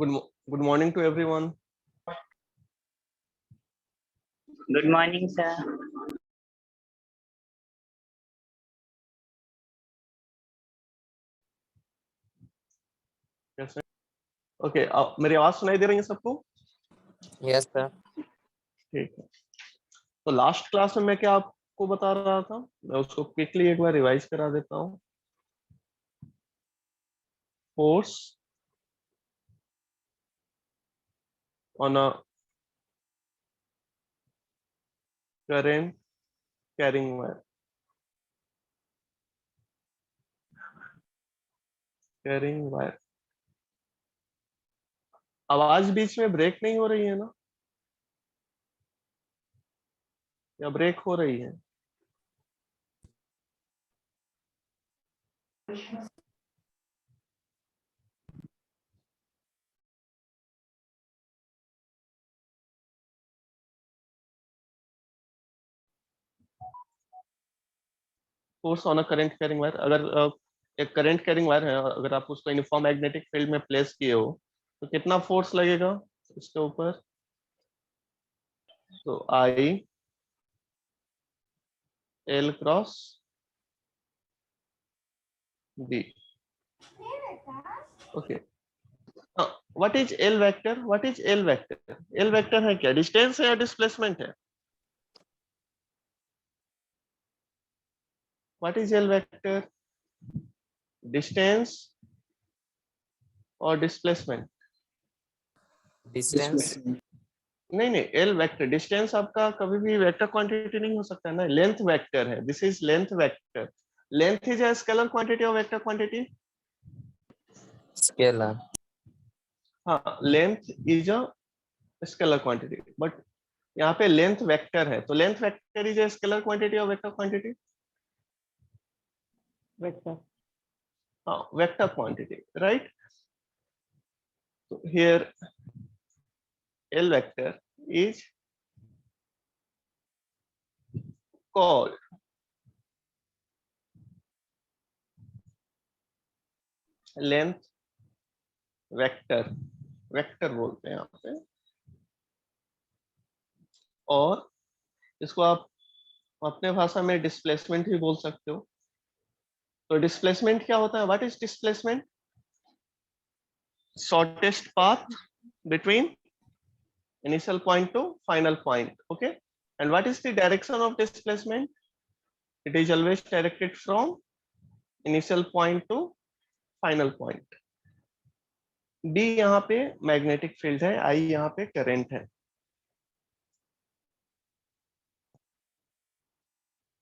Good morning to everyone. Good morning, sir. कैसे? Okay, मेरी आवाज सुनाई दे रही है सबको? Yes sir. ठीक है। तो लास्ट क्लास में मैं क्या आपको बता रहा था, मैं उसको क्विकली एक बार रिवाइज करा देता हूँ। Force on a current carrying wire. Carrying wire. आवाज बीच में ब्रेक नहीं हो रही है ना, या ब्रेक हो रही है? Force on a current carrying wire, अगर एक करंट कैरिंग वायर है, अगर आप उसको यूनिफॉर्म मैग्नेटिक फील्ड में प्लेस किए हो तो कितना फोर्स लगेगा इसके ऊपर? तो I L cross B. Okay, what is L vector? What is L vector? L vector है क्या? डिस्टेंस है या डिस्प्लेसमेंट है? What is L vector? Distance और डिस्प्लेसमेंट? डिस्टेंस। नहीं नहीं, एल वेक्टर, डिस्टेंस आपका कभी भी वेक्टर क्वांटिटी नहीं हो सकता है ना, लेंथ वेक्टर है। This is length vector. Length is a scalar quantity और वेक्टर क्वांटिटी? स्केलर। हाँ, length is a scalar quantity, but यहाँ पे लेंथ वेक्टर है, तो length vector is a scalar quantity और वेक्टर क्वांटिटी? वेक्टर, हाँ, vector quantity, right? तो here L vector is called length vector, vector बोलते हैं यहाँ पे। और इसको आप अपने भाषा में डिस्प्लेसमेंट भी बोल सकते हो। तो डिस्प्लेसमेंट क्या होता है? What is displacement? Shortest path between initial point to final point. Okay, and what is the direction of displacement? It is always directed from initial point to final point. D यहाँ पे magnetic field है, I यहाँ पे current है।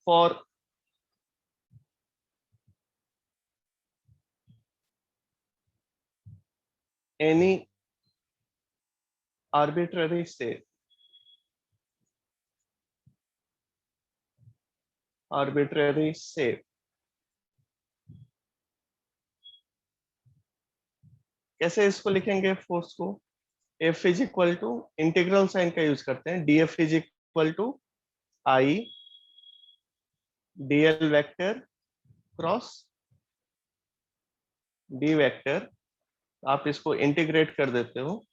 For any arbitrary state, कैसे इसको लिखेंगे force को? F is equal to, integral sign का यूज करते हैं, dF is equal to I dl vector cross d vector. आप इसको इंटीग्रेट कर देते हो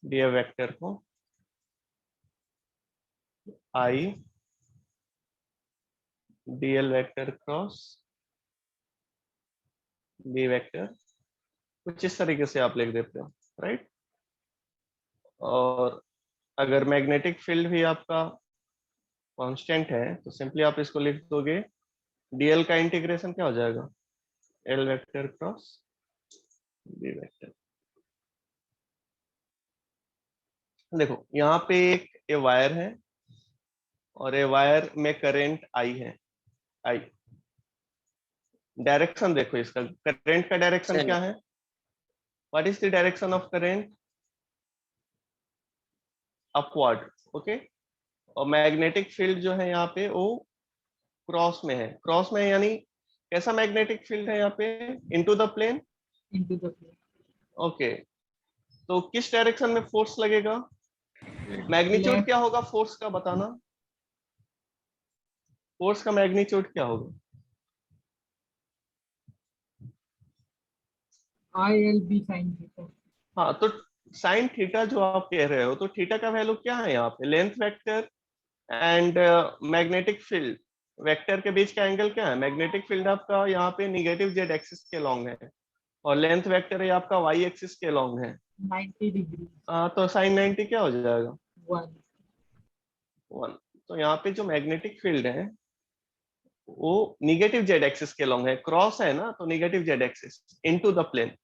df वेक्टर को, I dl vector cross d vector, कुछ इस तरीके से आप लिख देते हो, राइट? और अगर मैग्नेटिक फील्ड भी आपका कांस्टेंट है तो सिंपली आप इसको लिख दोगे, dl का इंटीग्रेशन क्या हो जाएगा? l vector cross d vector. देखो यहाँ पे एक ये वायर है और ये वायर में करंट आई है, आई। डायरेक्शन देखो इसका, करंट का डायरेक्शन क्या है? What is the direction of current? Upward. Okay, और मैग्नेटिक फील्ड जो है यहाँ पे वो क्रॉस में है। क्रॉस में यानी कैसा मैग्नेटिक फील्ड है यहाँ पे? Into the plane. ओके, तो किस डायरेक्शन में फोर्स लगेगा? मैग्नीट्यूड क्या होगा फोर्स का, बताना। फोर्स का मैग्नीट्यूड क्या होगा? ILB sin theta. हाँ, तो साइन थीटा जो आप कह रहे हो, तो थीटा का वैल्यू क्या है यहाँ पे? Length vector and magnetic field vector के बीच का एंगल क्या है? मैग्नेटिक फील्ड आपका यहाँ पे निगेटिव जेड एक्सिस के लॉन्ग है और लेंथ वेक्टर है आपका वाई एक्सिस के लॉन्ग है। 90 डिग्री. तो साइन 90 क्या हो जाएगा? 1. 1। तो यहाँ पे जो मैग्नेटिक फील्ड है वो निगेटिव जेड एक्सिस के लॉन्ग है, क्रॉस है ना, तो negative Z axis into the plane.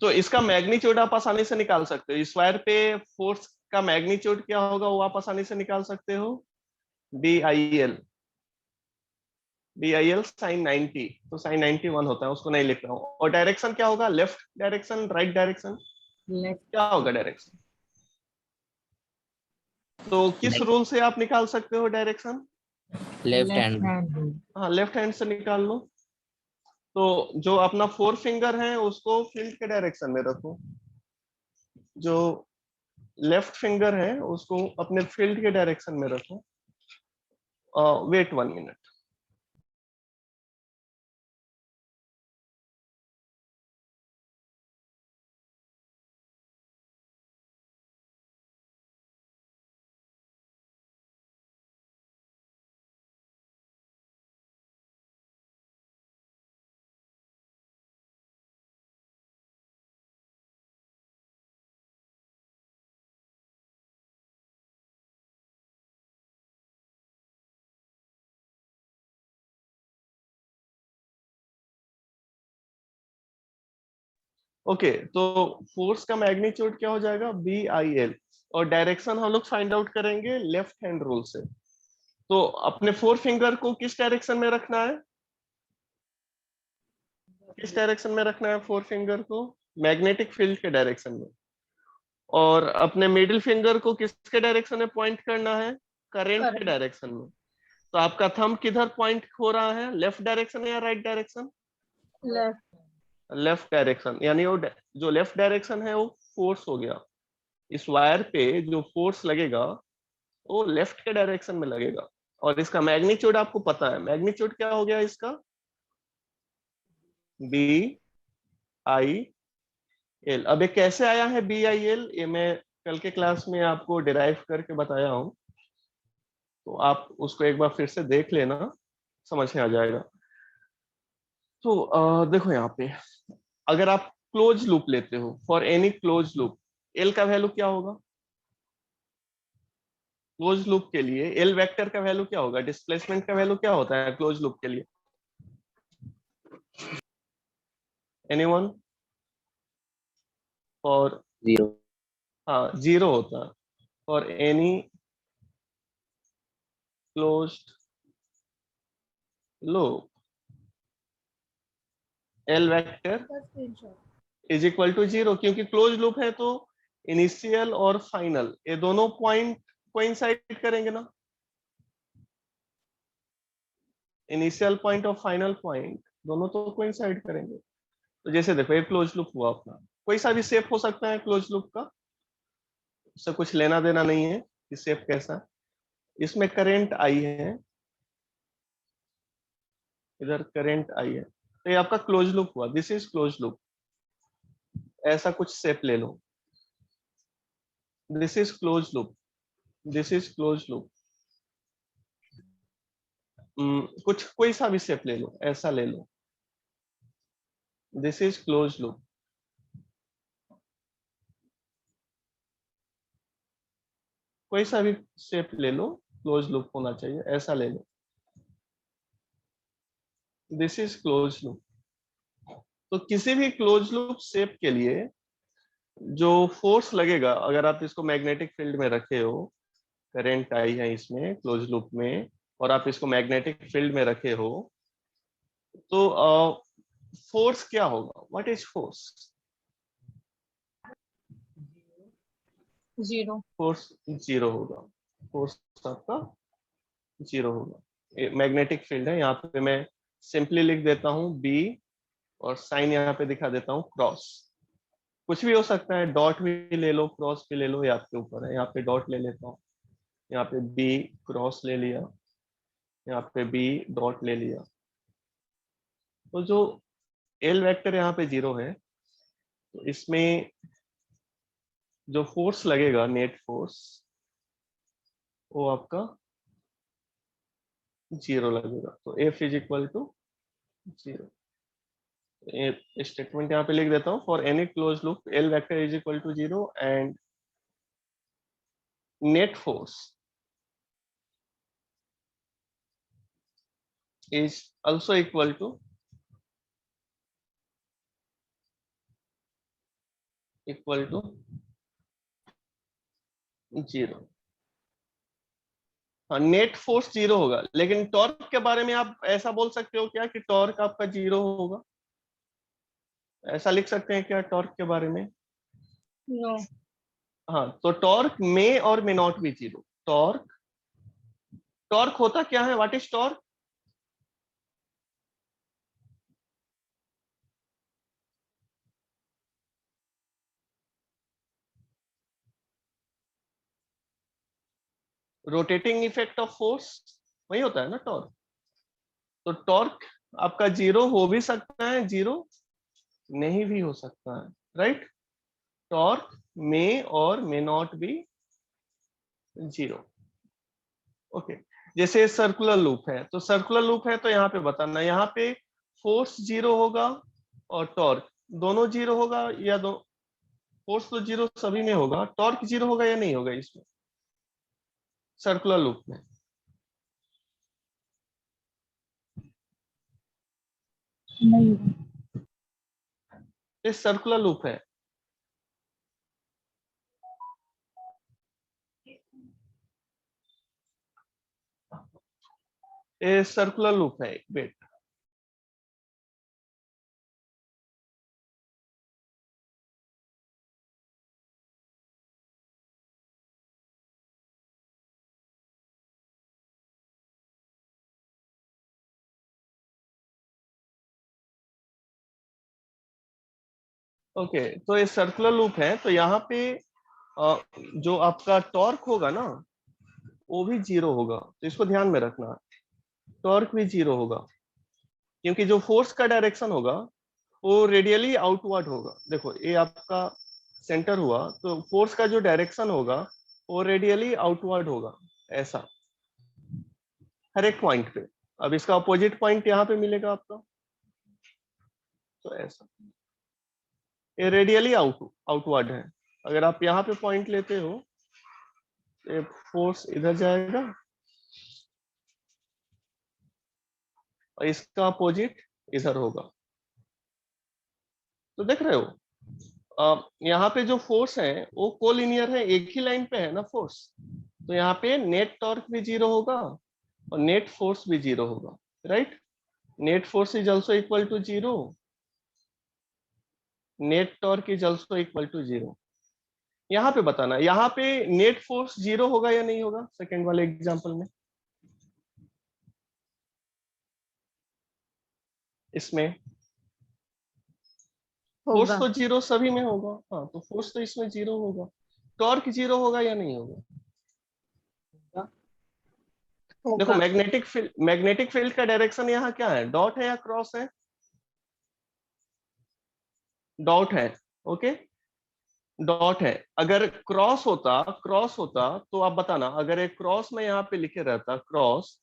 तो इसका मैग्नीट्यूड आप आसानी से निकाल सकते हो। स्क्वायर पे फोर्स का मैग्नीट्यूड क्या होगा वो आप आसानी से निकाल सकते हो, BIL। BIL साइन 90, तो साइन 91 होता है, उसको नहीं लिख रहा हूँ। और डायरेक्शन क्या होगा? Left direction, right direction, Left. क्या होगा डायरेक्शन? तो किस रूल से आप निकाल सकते हो direction? Left Left hand. hand rule. हाँ, लेफ्ट हैंड से निकाल लो। तो जो अपना 4 फिंगर है उसको फील्ड के डायरेक्शन में रखो, जो लेफ्ट फिंगर है उसको अपने फील्ड के डायरेक्शन में रखो। Wait 1 minute. ओके, तो फोर्स का मैग्नीट्यूड क्या हो जाएगा? BIL। और डायरेक्शन हम लोग फाइंड आउट करेंगे लेफ्ट हैंड रूल से। तो अपने 4 फिंगर को किस डायरेक्शन में रखना है? किस डायरेक्शन में रखना है 4 फिंगर को? मैग्नेटिक फील्ड के डायरेक्शन में। और अपने मिडिल फिंगर को किसके डायरेक्शन में पॉइंट करना है? करंट के डायरेक्शन में। तो आपका थंब किधर पॉइंट हो रहा है? लेफ्ट डायरेक्शन या right direction? Left. Left direction, यानी वो जो लेफ्ट डायरेक्शन है वो फोर्स हो गया। इस वायर पे जो फोर्स लगेगा वो लेफ्ट के डायरेक्शन में लगेगा। और इसका मैग्नीट्यूड आपको पता है, मैग्नीट्यूड क्या हो गया इसका? BIL। अब ये कैसे आया है BIL, ये मैं कल के क्लास में आपको डिराइव करके बताया हूं, तो आप उसको एक बार फिर से देख लेना, समझ में आ जाएगा। तो देखो यहाँ पे अगर आप क्लोज लूप लेते हो, for any close loop, L का वैल्यू क्या होगा? क्लोज लूप के लिए एल वेक्टर का वैल्यू क्या होगा? डिस्प्लेसमेंट का वैल्यू क्या होता है क्लोज लूप के लिए? एनीवन? और 0। हाँ, 0 होता है for any closed loop. L vector is equal to 0, क्योंकि क्लोज लूप है तो इनिशियल और फाइनल ये दोनों पॉइंट कोइंसाइड करेंगे ना। इनिशियल पॉइंट और फाइनल पॉइंट दोनों तो कोइंसाइड करेंगे। तो जैसे देखो ये क्लोज लूप हुआ अपना, कोई सा भी शेप हो सकता है क्लोज लूप का, उससे कुछ लेना देना नहीं है कि शेप कैसा है। इसमें करंट आई है, इधर करंट आई है, तो ये आपका क्लोज लूप हुआ। This is close loop. ऐसा कुछ शेप ले लो, this is close loop, this is close loop. कुछ कोई सा भी शेप ले लो, ऐसा ले लो, दिस इज क्लोज लूप। कोई सा भी शेप ले लो, क्लोज लूप होना चाहिए, ऐसा ले लो, दिस इज क्लोज लूप। तो किसी भी क्लोज लूप शेप के लिए जो फोर्स लगेगा, अगर आप इसको मैग्नेटिक फील्ड में रखे हो, करंट आई है इसमें क्लोज लूप में, और आप इसको मैग्नेटिक फील्ड में रखे हो, तो फोर्स क्या होगा? What is force? 0. फोर्स 0 होगा। फोर्स आपका 0 होगा। मैग्नेटिक फील्ड है, यहाँ पे मैं सिंपली लिख देता हूँ B, और साइन यहाँ पे दिखा देता हूँ क्रॉस। कुछ भी हो सकता है, डॉट भी ले लो, क्रॉस भी ले लो, ये आपके ऊपर है। यहाँ पे डॉट ले लेता हूँ, यहाँ पे B क्रॉस ले लिया, यहाँ पे B डॉट ले लिया। तो जो एल वेक्टर यहाँ पे 0 है, तो इसमें जो फोर्स लगेगा नेट फोर्स वो आपका 0 लगेगा। तो F is equal to 0। Statement यहाँ पे लिख देता हूँ, for any close loop L vector is equal to 0 and net force is also equal to 0। हाँ, नेट फोर्स 0 होगा, लेकिन टॉर्क के बारे में आप ऐसा बोल सकते हो क्या कि टॉर्क आपका 0 होगा? ऐसा लिख सकते हैं क्या टॉर्क के बारे में? नो। हाँ, तो टॉर्क में और may not be 0। Torque torque होता क्या है? What is torque? Rotating effect of force, वही होता है ना टॉर्क। तो टॉर्क आपका 0 हो भी सकता है, 0 नहीं भी हो सकता है, राइट? टॉर्क में और मे नॉट बी 0। ओके, जैसे सर्कुलर लूप है, तो सर्कुलर लूप है तो यहाँ पे बताना, यहाँ पे फोर्स 0 होगा और टॉर्क दोनों 0 होगा, या दो फोर्स तो 0 सभी में होगा, टॉर्क 0 होगा या नहीं होगा इसमें सर्कुलर लूप में? नहीं। ये सर्कुलर लूप है, ये सर्कुलर लूप है। वेट, ओके, तो ये सर्कुलर लूप है, तो यहाँ पे जो आपका टॉर्क होगा ना वो भी 0 होगा, तो इसको ध्यान में रखना, टॉर्क भी 0 होगा, क्योंकि जो फोर्स का डायरेक्शन होगा वो रेडियली आउटवर्ड होगा। देखो ये आपका सेंटर हुआ, तो फोर्स का जो डायरेक्शन होगा वो रेडियली आउटवर्ड होगा, ऐसा हर एक पॉइंट पे। अब इसका अपोजिट पॉइंट यहाँ पे मिलेगा आपका, तो ऐसा ये रेडियली आउटवर्ड है। अगर आप यहाँ पे पॉइंट लेते हो, ये फोर्स इधर जाएगा और इसका अपोजिट इधर होगा। तो देख रहे हो, यहाँ पे जो फोर्स है वो कोलिनियर है, एक ही लाइन पे है ना फोर्स, तो यहाँ पे नेट टॉर्क भी 0 होगा और नेट फोर्स भी 0 होगा, right? Net force is also equal to 0, net torque is also equal to 0। यहाँ पे बताना, यहाँ पे नेट फोर्स 0 होगा या नहीं होगा सेकेंड वाले एग्जाम्पल में? इसमें फोर्स होगा। तो 0 सभी में होगा, हाँ, तो फोर्स तो इसमें 0 होगा। टॉर्क 0 होगा या नहीं होगा? देखो, होगा। मैग्नेटिक फील्ड का डायरेक्शन यहाँ क्या है? डॉट है या क्रॉस है? डॉट है, ओके, डॉट है। अगर क्रॉस होता तो आप बताना, अगर एक क्रॉस में यहाँ पे लिखे रहता क्रॉस,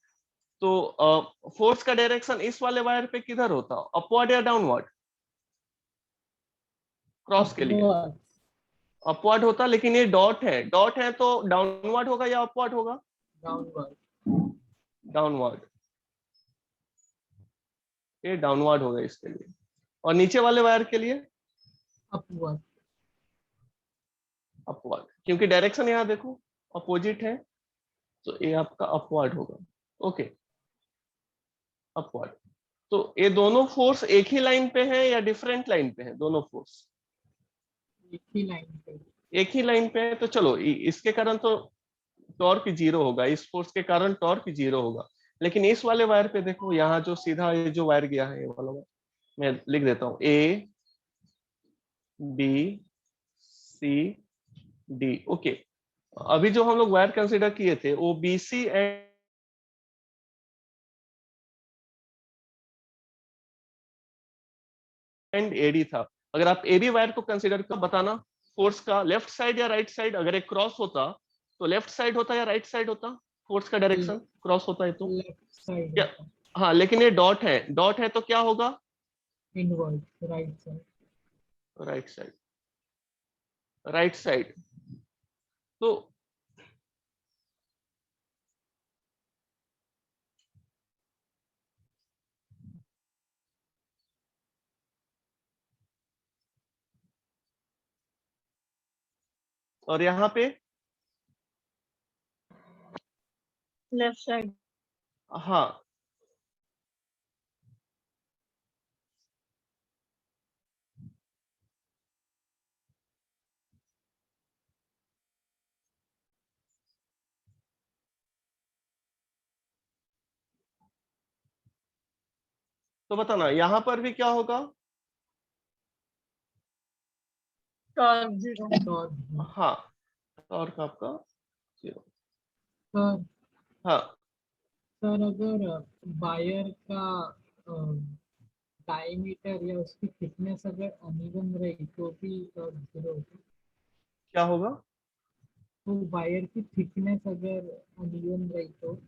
तो फोर्स का डायरेक्शन इस वाले वायर पे किधर होता? अपवर्ड या डाउनवर्ड? क्रॉस के लिए अपवर्ड। अपवर्ड होता, लेकिन ये डॉट है तो डाउनवर्ड होगा या अपवर्ड होगा? डाउनवर्ड। डाउनवर्ड, ये डाउनवर्ड होगा इसके लिए। और नीचे वाले वायर के लिए अपवर्ड। अपवर्ड, क्योंकि डायरेक्शन यहाँ देखो अपोजिट है, तो ये आपका अपवर्ड होगा। Okay, upward. तो ये दोनों फोर्स एक ही लाइन पे है या डिफरेंट लाइन पे है? दोनों फोर्स एक ही लाइन पे। एक ही लाइन पे है, तो चलो इसके कारण तो टॉर्क 0 होगा, इस फोर्स के कारण टॉर्क 0 होगा। लेकिन इस वाले वायर पे देखो, यहाँ जो सीधा ये जो वायर गया है, ये वाला वायर, मैं लिख देता हूँ A B C D। Okay, अभी जो हम लोग वायर कंसीडर किए थे वो BC एंड एंड एडी था। अगर आप एबी वायर को कंसीडर कर बताना फोर्स का लेफ्ट साइड या राइट साइड, अगर एक क्रॉस होता तो लेफ्ट साइड होता या राइट साइड होता, फोर्स का डायरेक्शन क्रॉस होता है तो लेफ्ट साइड क्या? हाँ लेकिन ये डॉट है तो क्या होगा? Inward right side. Right side, right side. तो और यहाँ पे लेफ्ट साइड। हाँ तो बताना यहाँ पर भी क्या होगा? Torque zero. सर हाँ टॉर्क आपका जीरो। सर हाँ सर अगर वायर का डायमीटर या उसकी थिकनेस अगर अनइवन रही तो भी जीरो होगा। क्या होगा? तो वायर की थिकनेस अगर अनइवन रही तो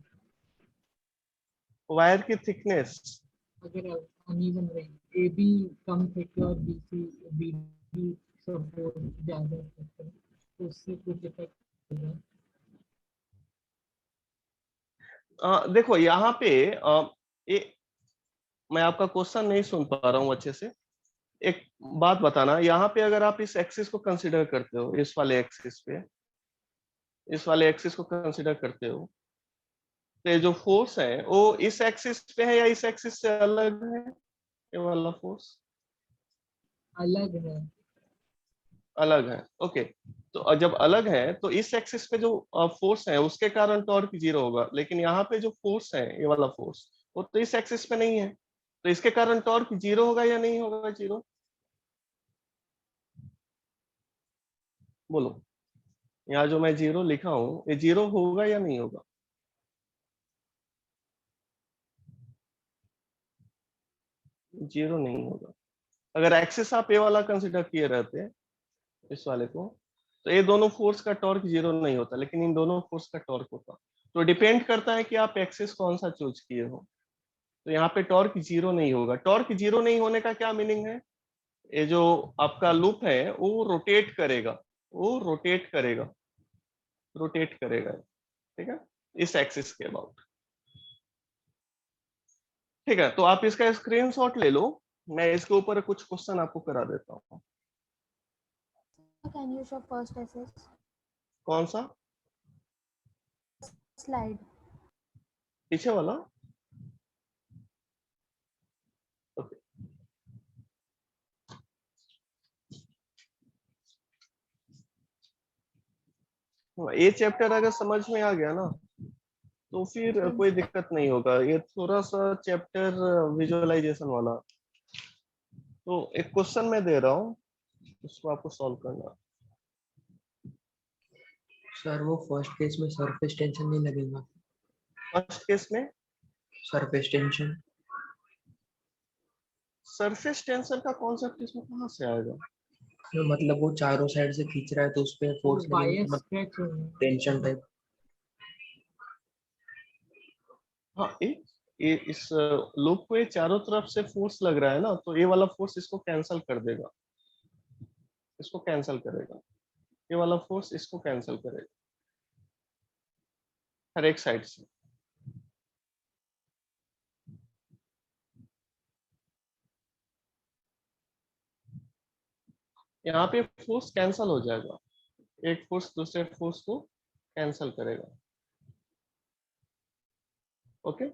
वायर की थिकनेस अगर अनइवन रही, ए बी कम थिक और B C B D support ज्यादा thick है, तो उससे कुछ इफेक्ट होगा। देखो यहाँ पे ये मैं आपका क्वेश्चन नहीं सुन पा रहा हूँ अच्छे से। एक बात बताना, यहाँ पे अगर आप इस एक्सिस को कंसीडर करते हो, इस वाले एक्सिस को कंसीडर करते हो, तो ये जो फोर्स है वो इस एक्सिस पे है या इस एक्सिस से अलग है? ये वाला फोर्स अलग है। अलग है। ओके, तो जब अलग है तो इस एक्सिस पे जो फोर्स है उसके कारण टॉर्क जीरो होगा, लेकिन यहाँ पे जो फोर्स है ये वाला फोर्स वो तो इस एक्सिस पे नहीं है, तो इसके कारण टॉर्क जीरो होगा या नहीं होगा? जीरो बोलो। यहाँ जो मैं जीरो लिखा हूँ ये जीरो होगा या नहीं होगा? जीरो नहीं होगा। अगर एक्सिस आप ए वाला कंसिडर किए रहते इस वाले को, तो ये दोनों फोर्स का टॉर्क जीरो नहीं होता, लेकिन इन दोनों फोर्स का टॉर्क होता। तो डिपेंड करता है कि आप एक्सिस कौन सा चूज किए हो। तो यहाँ पे टॉर्क जीरो नहीं होगा। टॉर्क जीरो नहीं होने का क्या मीनिंग है? ये जो आपका लूप है वो रोटेट करेगा, वो रोटेट करेगा, रोटेट करेगा, ठीक है, इस एक्सिस के अबाउट। ठीक है, तो आप इसका स्क्रीनशॉट ले लो, मैं इसके ऊपर कुछ क्वेश्चन आपको करा देता हूँ। Can you show first essay कौन सा? slide? पीछे वाला? ओके। ये चैप्टर अगर समझ में आ गया ना तो फिर कोई दिक्कत नहीं होगा। ये थोड़ा सा चैप्टर विजुअलाइजेशन वाला, तो एक क्वेश्चन मैं दे रहा हूँ, उसको आपको सॉल्व करना। सर वो फर्स्ट केस में सरफेस टेंशन नहीं लगेगा? फर्स्ट केस में सरफेस टेंशन सरफेस टेंशन का कॉन्सेप्ट इसमें कहाँ से आएगा? मतलब वो चारों साइड से खींच रहा है तो उस पे फोर्स वायर लगेगा, मतलब स्ट्रेच हो रहा है। Tension type. हाँ ये इस लूप को ये चारों तरफ से फोर्स लग रहा है ना, तो ये वाला फोर्स इसको कैंसल कर देगा, इसको कैंसल करेगा। ये वाला फोर्स इसको कैंसल करेगा हर एक साइड से। यहाँ पे फोर्स कैंसल हो जाएगा, एक फोर्स दूसरे फोर्स को कैंसल करेगा। ओके,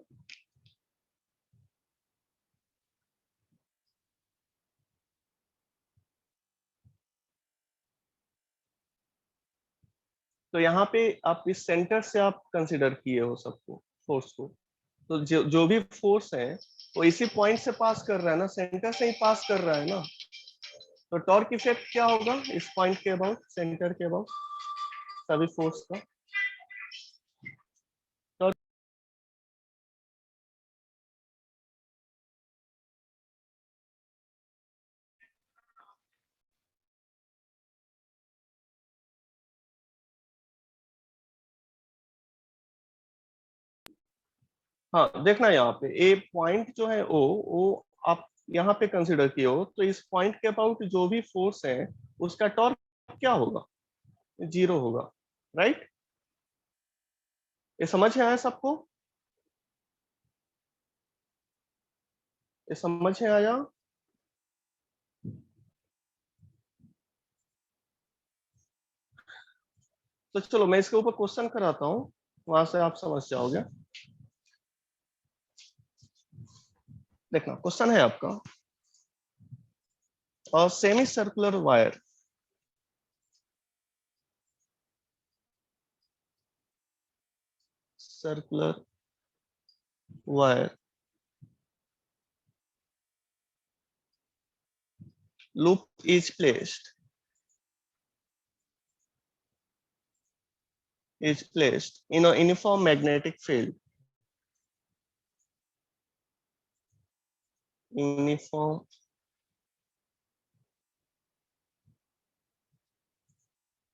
तो यहाँ पे आप इस सेंटर से आप कंसिडर किए हो सबको, फोर्स को, तो जो भी फोर्स है वो इसी पॉइंट से पास कर रहा है ना, सेंटर से ही पास कर रहा है ना। तो टॉर्क इफेक्ट क्या होगा इस पॉइंट के अबाउट, सेंटर के अबाउट सभी फोर्स का? हाँ देखना यहाँ पे ए पॉइंट जो है ओ आप यहाँ पे कंसिडर किए हो, तो इस पॉइंट के अबाउट जो भी फोर्स है उसका टॉर्क क्या होगा? 0 होगा, राइट? ये समझ में आया सबको? ये समझ में आया? तो चलो मैं इसके ऊपर क्वेश्चन कराता हूँ, वहां से आप समझ जाओगे। देखना क्वेश्चन है आपका, और semi circular wire circular wire loop is placed in a uniform magnetic field. Uniform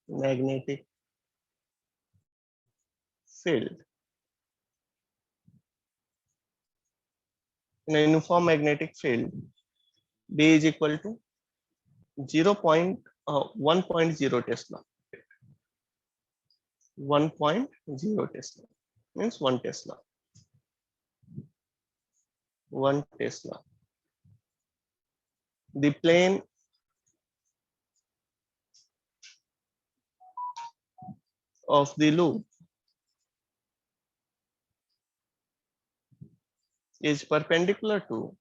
magnetic field. In a uniform magnetic field, B is equal to 1.0 Tesla. 1.0 Tesla means 1 Tesla. 1 Tesla. The plane of the loop is perpendicular to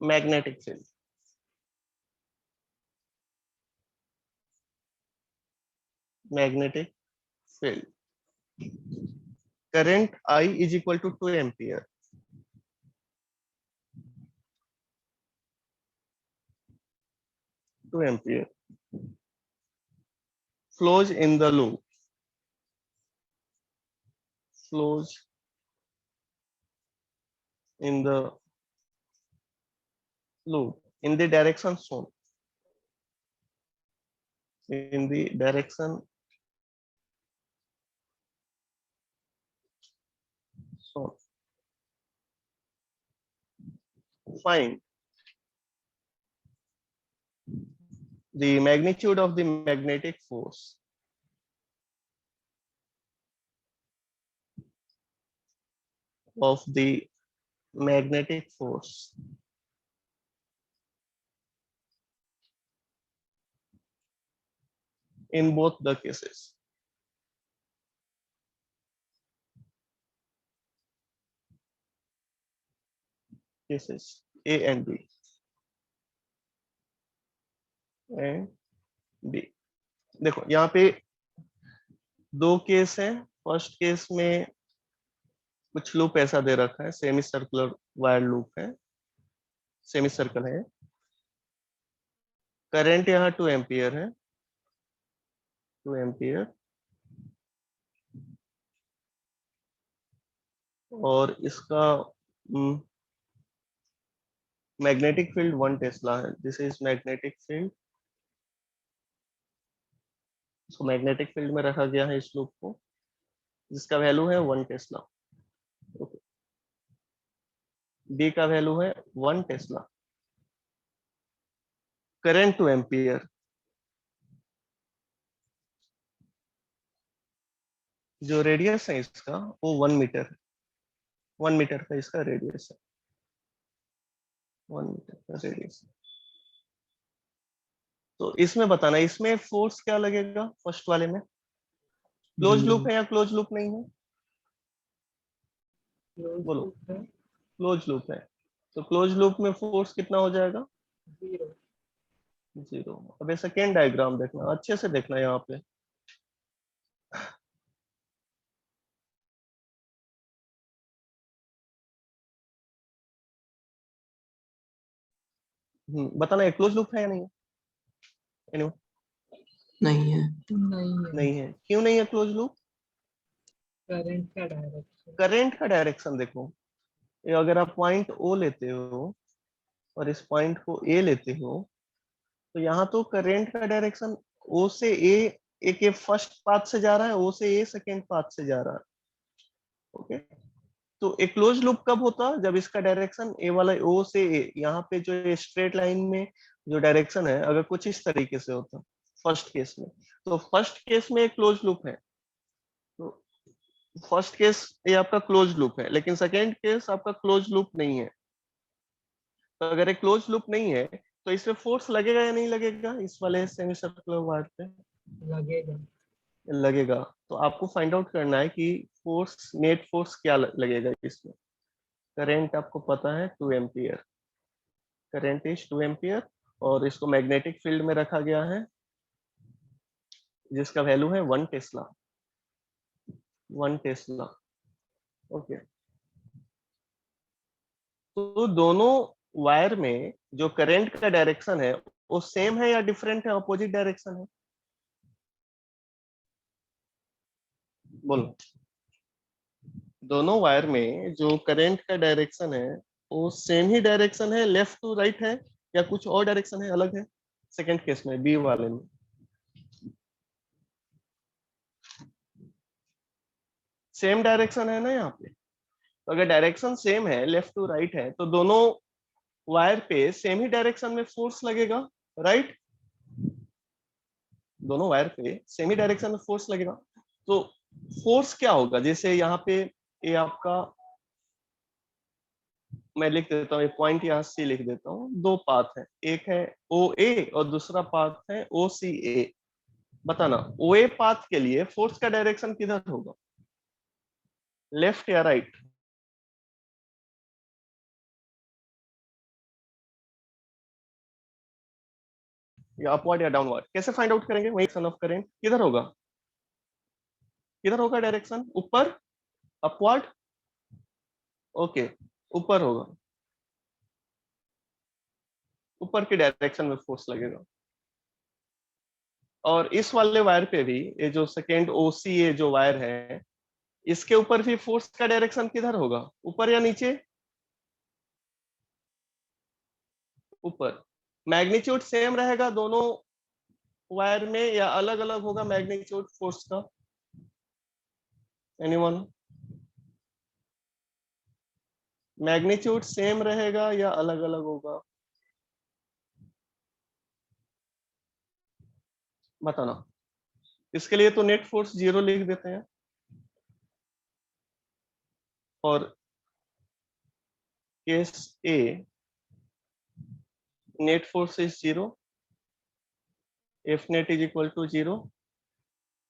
magnetic field. Magnetic field. Current I is equal to 2 ampere. 2 ampere flows in the loop. Flows in the loop in the direction shown. In the direction shown. Find the magnitude of the magnetic force of the magnetic force in both the cases. Cases A and B. And B. देखो यहाँ पे दो case हैं। First case में कुछ loop ऐसा दे रखा है, सेमी सर्कुलर वायर लूप है, सेमी सर्कल है। करंट यहाँ 2 एम्पियर है, 2 एम्पियर, और इसका मैग्नेटिक फील्ड 1 टेस्ला है। This is magnetic field. इसको मैग्नेटिक फील्ड में रखा गया है इस लूप को, जिसका वैल्यू है 1 टेस्ला। ओके, बी का वैल्यू है 1 टेस्ला। करंट 2 एम्पियर, जो रेडियस है इसका वो 1 मीटर है। 1 मीटर का इसका रेडियस है, 1 मीटर का रेडियस। तो इसमें बताना, इसमें फोर्स क्या लगेगा? फर्स्ट वाले में क्लोज लूप है या क्लोज लूप नहीं है? बोलो। क्लोज लूप है, तो क्लोज लूप में फोर्स कितना हो जाएगा? 0। अब ये सेकेंड डायग्राम देखना, अच्छे से देखना यहाँ पे। बताना ये क्लोज लूप है या नहीं है? Anyone? नहीं है। नहीं है। क्यों नहीं है क्लोज लूप? करंट का डायरेक्शन। करंट का डायरेक्शन देखो, ये अगर आप पॉइंट ओ लेते हो और इस पॉइंट को ए लेते हो, तो यहाँ तो करेंट का डायरेक्शन ओ से ए, एक ए फर्स्ट पाथ से जा रहा है, ओ से ए सेकेंड पाथ से जा रहा है। ओके, तो एक क्लोज लूप कब होता है? जब इसका डायरेक्शन ए वाला ओ से ए, यहाँ पे जो स्ट्रेट लाइन में जो डायरेक्शन है अगर कुछ इस तरीके से होता फर्स्ट केस में, तो फर्स्ट केस में एक क्लोज लूप है। तो फर्स्ट केस ये आपका क्लोज लूप है, लेकिन सेकेंड केस आपका क्लोज लूप नहीं है। तो अगर एक क्लोज लूप नहीं है तो इसमें फोर्स लगेगा या नहीं लगेगा? इस वाले सेमी सर्कुलर वायर पे लगेगा। लगेगा। तो आपको फाइंड आउट करना है कि फोर्स, नेट फोर्स क्या लगेगा इसमें। करंट आपको पता है 2 एम्पियर, करंट इज 2 एम्पियर, और इसको मैग्नेटिक फील्ड में रखा गया है जिसका वैल्यू है 1 टेस्ला, 1 टेस्ला। ओके, तो दोनों वायर में जो करंट का डायरेक्शन है वो सेम है या डिफरेंट है, अपोजिट डायरेक्शन है? बोलो। दोनों वायर में जो करंट का डायरेक्शन है वो सेम ही डायरेक्शन है, लेफ्ट टू राइट है, या कुछ और डायरेक्शन है, अलग है? सेकंड केस में, बी वाले में सेम डायरेक्शन है ना यहाँ पे। तो अगर डायरेक्शन सेम है, लेफ्ट टू राइट है, तो दोनों वायर पे सेम ही डायरेक्शन में फोर्स लगेगा, राइट? दोनों वायर पे सेम ही डायरेक्शन में फोर्स लगेगा। तो फोर्स क्या होगा? जैसे यहाँ पे ये आपका, मैं लिख देता हूँ, ये पॉइंट यहाँ सी लिख देता हूँ। दो पाथ है, एक है ओ ए और दूसरा पाथ है ओ सी ए। बताना ओ ए पाथ के लिए फोर्स का डायरेक्शन किधर होगा, लेफ्ट या राइट? या अपवर्ड या डाउनवर्ड? कैसे फाइंड आउट करेंगे? वही सन ऑफ करेंट किधर होगा, किधर होगा डायरेक्शन? ऊपर, अपवर्ड? ओके, ऊपर होगा, ऊपर की डायरेक्शन में फोर्स लगेगा। और इस वाले वायर पे भी, ये जो सेकेंड ओसीए जो वायर है, इसके ऊपर भी फोर्स का डायरेक्शन किधर होगा, ऊपर या नीचे? ऊपर। मैग्नीट्यूड सेम रहेगा दोनों वायर में या अलग अलग होगा मैग्नीट्यूड फोर्स का? एनीवन? मैग्नीट्यूड सेम रहेगा या अलग अलग होगा, बताना। इसके लिए तो नेट फोर्स 0 लिख देते हैं, और case A net force is 0, F net is equal to 0,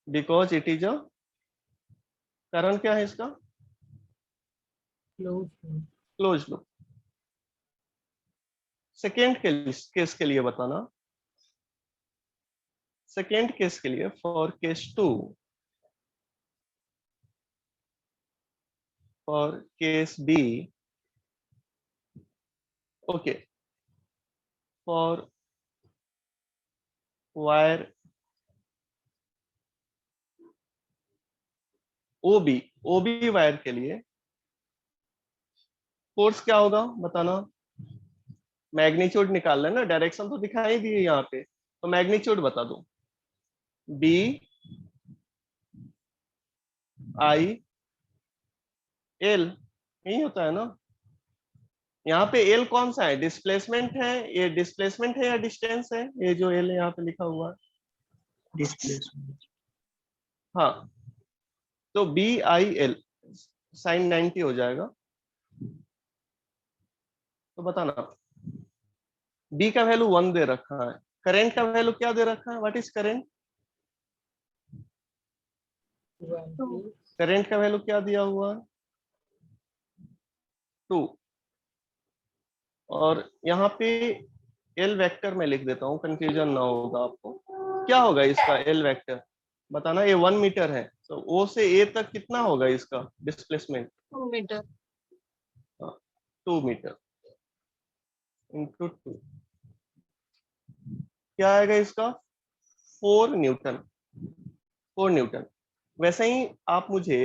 because it is a, कारण क्या है इसका? Close. Close loop. Second case के लिए बताना, सेकेंड केस के लिए, for case 2, for case B, okay, for wire OB, OB wire के लिए फोर्स क्या होगा बताना। मैग्नीट्यूड निकाल लेना, डायरेक्शन तो दिखाई दी है यहाँ पे, तो मैग्नीट्यूड बता दो। बी आई एल, यही होता है ना? यहाँ पे एल कौन सा है? डिस्प्लेसमेंट है, ये डिस्प्लेसमेंट है या डिस्टेंस है? ये जो एल है यहाँ पे लिखा हुआ है, डिस्प्लेसमेंट। हाँ। तो बी आई एल साइन 90 हो जाएगा। तो बताना, बी का वैल्यू 1 दे रखा है, करेंट का वैल्यू क्या दे रखा है? What is current? करेंट का वैल्यू क्या दिया हुआ है? 2। और यहाँ पे एल वेक्टर में लिख देता हूँ, कंफ्यूजन ना होगा आपको। क्या होगा इसका एल वेक्टर बताना। ये 1 मीटर है, तो ओ से ए तक कितना होगा इसका डिस्प्लेसमेंट? 2 मीटर। 2 मीटर इंटू 2, क्या आएगा इसका? 4 न्यूटन, 4 न्यूटन। वैसे ही आप मुझे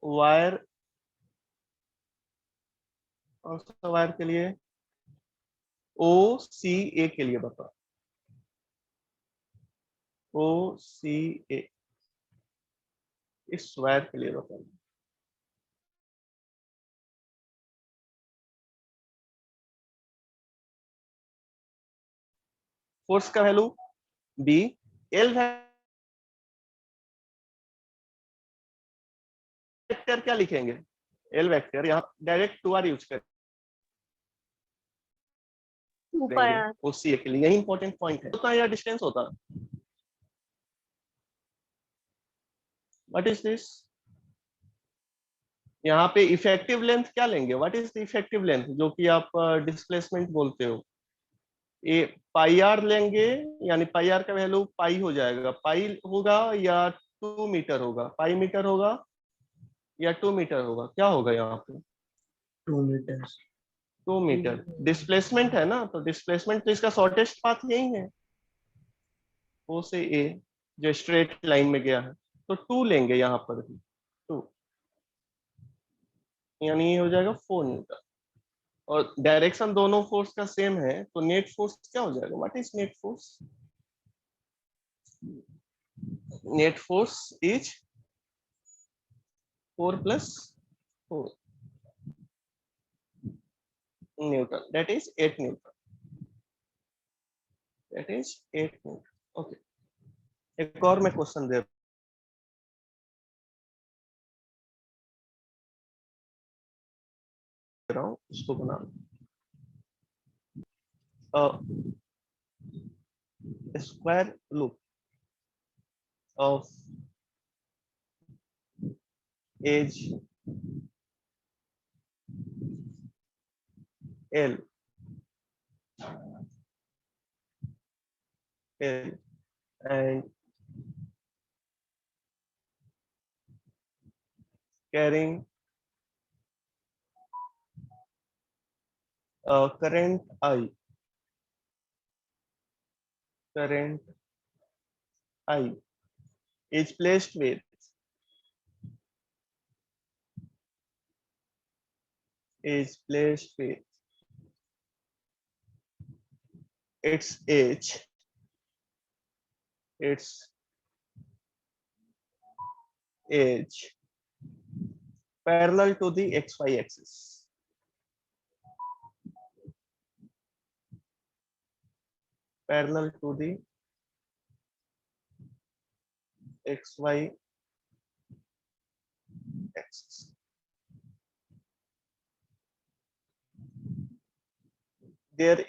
वायर, और वायर के लिए ओ सी ए के लिए बताओ। ओ सी ए, इस स्क्वायर के लिए बताइए। फोर्स का वैल्यू बी, एल वेक्टर क्या लिखेंगे, एल वेक्टर यहाँ डायरेक्ट 2r यूज करेंगे ऊपर ओसीए के लिए, यही इंपॉर्टेंट पॉइंट है। उतना या डिस्टेंस होता, व्हाट इज दिस, यहाँ पे इफेक्टिव लेंथ क्या लेंगे, what is the effective length जो कि आप डिस्प्लेसमेंट बोलते हो, ये पाई आर लेंगे, यानी पाई आर का वैल्यू पाई हो जाएगा, पाई होगा या 2 मीटर होगा, पाई मीटर होगा या 2 मीटर होगा, क्या होगा यहाँ पे 2 meters. 2 मीटर। डिस्प्लेसमेंट है ना, तो डिस्प्लेसमेंट तो इसका शॉर्टेस्ट पाथ यही है, ओ से ए जो स्ट्रेट लाइन में गया है, तो 2 लेंगे यहाँ पर भी 2, यानी ये हो जाएगा 4 न्यूटन। और डायरेक्शन दोनों फोर्स का सेम है, तो नेट फोर्स क्या हो जाएगा, what is net force, net force is 4 + 4 Newton, that is 8 Newton, that is 8 Newton. Okay, एक और मैं क्वेश्चन दे रहा हूँ, इसको बना square loop of age L and carrying current I is placed with its age parallel to the xy axis, parallel to the xy axis. There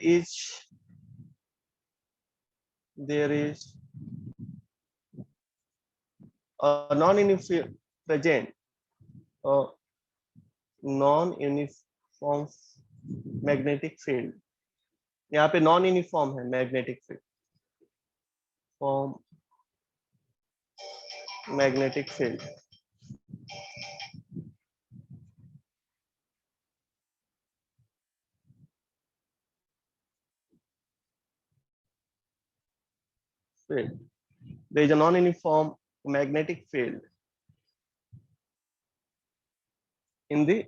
is a non-uniform present, a non-uniform magnetic field, यहाँ पे non uniform है magnetic field, form magnetic field, there is a non-uniform magnetic field in the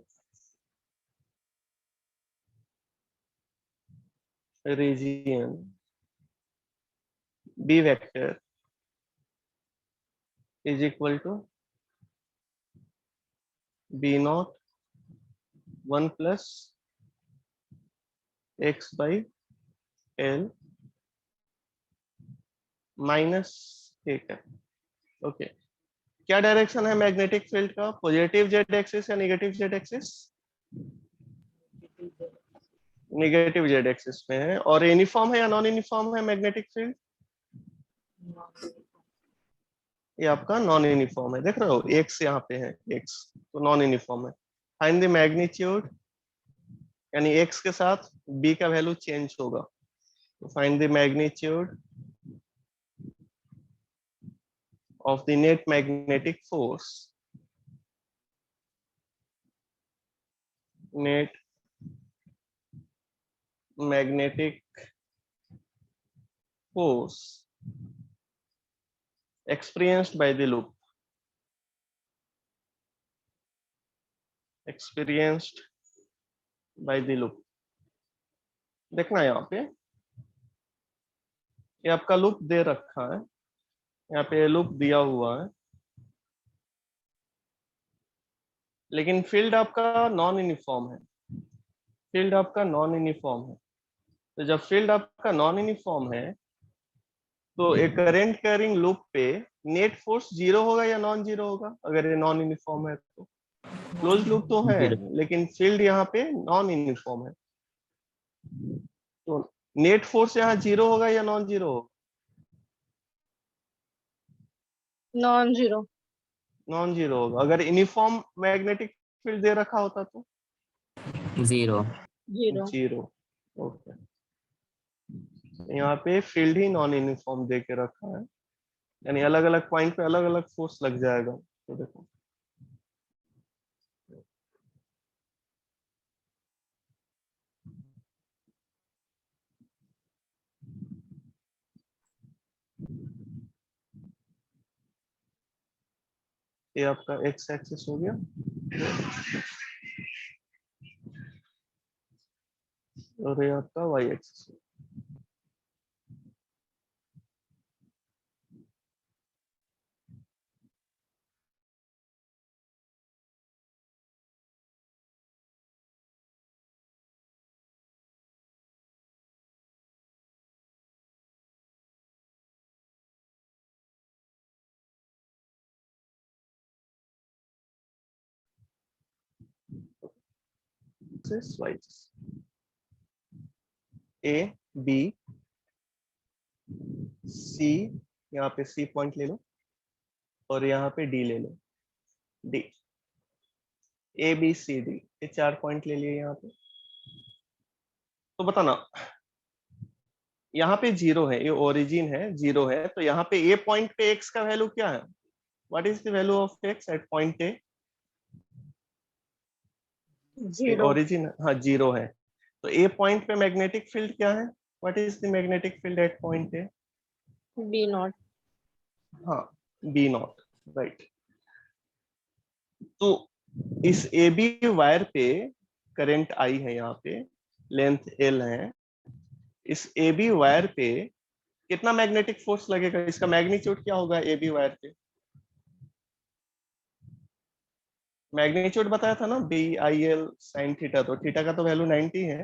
region B vector is equal to B naught 1 plus x by L minus k का। Okay, क्या direction है magnetic field का, positive Z axis या negative Z axis, negative Z axis में है, और uniform है या नॉन यूनिफॉर्म है मैग्नेटिक फील्ड, ये आपका नॉन यूनिफॉर्म है, देख रहे हो एक्स यहाँ पे है, एक्स तो नॉन यूनिफॉर्म है। फाइंड द मैग्नीट्यूड, यानी एक्स के साथ बी का वैल्यू चेंज होगा, तो find the magnitude of the net magnetic force, net magnetic force experienced by the loop, experienced by the loop। देखना यहाँ पे, ये आपका लूप दे रखा है, यहाँ पे लूप दिया हुआ है, लेकिन फील्ड आपका नॉन यूनिफॉर्म है। फील्ड आपका नॉन यूनिफॉर्म है। तो जब फील्ड आपका नॉन यूनिफॉर्म है तो एक करेंट कैरिंग लूप पे नेट फोर्स जीरो होगा या नॉन जीरो होगा? अगर ये नॉन यूनिफॉर्म है तो क्लोज लूप तो है, Zero. लेकिन फील्ड यहाँ पे नॉन यूनिफॉर्म है, तो नेट फोर्स यहाँ जीरो होगा या नॉन जीरो होगा? Non-zero. नॉन जीरो होगा। अगर यूनिफॉर्म मैग्नेटिक फील्ड दे रखा होता तो 0. Zero. जीरो। ओके, यहाँ पे फील्ड ही नॉन यूनिफॉर्म दे के रखा है, यानी अलग अलग पॉइंट पे अलग अलग फोर्स लग जाएगा। तो देखो ये आपका एक्स एक्सिस हो गया और ये आपका Y axis. Y A B C, यहाँ पे सी पॉइंट ले लो और यहाँ पे डी ले लो, D, A B C D, ये 4 पॉइंट ले लिए यहाँ पे। तो बताना यहाँ पे जीरो है, ये ओरिजिन है, जीरो है, तो यहाँ पे ए पॉइंट पे एक्स का वैल्यू क्या है? What is the value of X at point A? Zero. Origin, हाँ जीरो है, तो ए पॉइंट पे मैग्नेटिक फील्ड क्या है? What is the magnetic field at point A? B naught. हाँ, बी नॉट, राइट। तो इस ए बी वायर पे करंट आई है, यहाँ पे लेंथ एल है, इस ए बी वायर पे कितना मैग्नेटिक फोर्स लगेगा? इसका मैग्नीट्यूड क्या होगा ए बी वायर पे? मैग्नीट्यूड बताया था ना, B I L sine theta, तो थीटा का तो वैल्यू 90 है,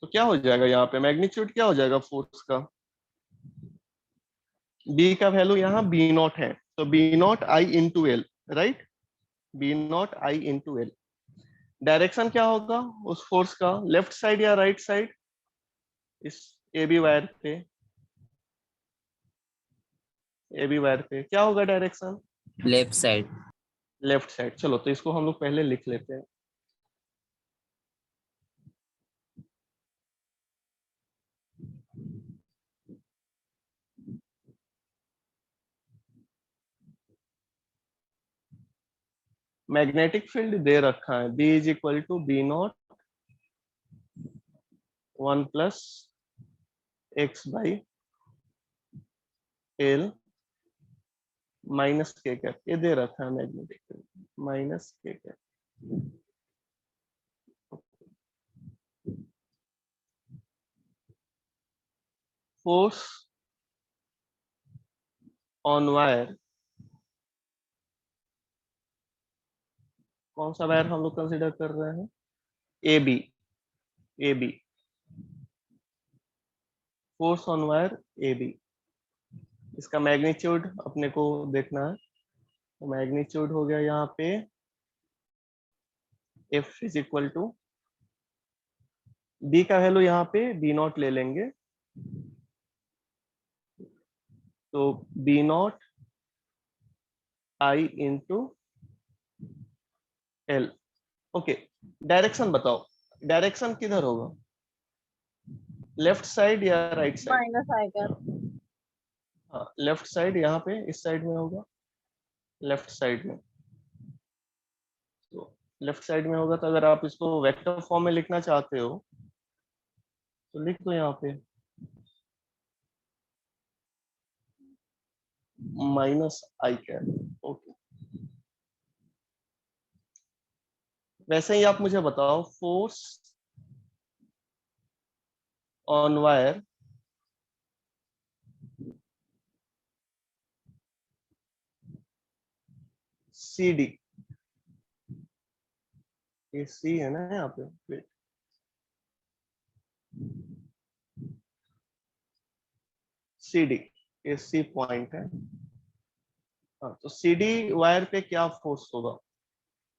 तो क्या हो जाएगा यहाँ पे मैग्नीट्यूड, क्या हो जाएगा फोर्स का? बी का वैल्यू यहाँ बी नॉट है, तो B naught I into L, right, B naught I into L. Direction क्या होगा उस फोर्स का, लेफ्ट साइड या राइट साइड? इस ए बी वायर पे, ए बी वायर पे क्या होगा direction? Left side. Left side. चलो तो इसको हम लोग पहले लिख लेते हैं। मैग्नेटिक फील्ड दे रखा है, B is equal to B naught 1 plus X by L minus K cap, ये दे रखा है magnetic field minus K cap. Force on wire, कौन सा वायर हम लोग कंसीडर कर रहे हैं? A B, A B, force on wire A B, इसका मैग्नीट्यूड अपने को देखना है, तो मैग्नीट्यूड हो गया यहाँ पे F is equal to, B का वैल्यू यहाँ पे बी नॉट ले लेंगे, तो B naught I into L. Okay, direction बताओ, डायरेक्शन किधर होगा, लेफ्ट साइड या right side? Minus I cap. हाँ, लेफ्ट साइड, यहाँ पे इस साइड में होगा, लेफ्ट साइड में। तो लेफ्ट साइड में होगा, तो अगर आप इसको वेक्टर फॉर्म में लिखना चाहते हो तो लिख दो यहाँ पे माइनस आई कैप। ओके, वैसे ही आप मुझे बताओ, force on wire C D, ये सी है ना यहाँ पे, wait. सी डी, ये सी पॉइंट है। हाँ, तो सी डी वायर पे क्या फोर्स होगा?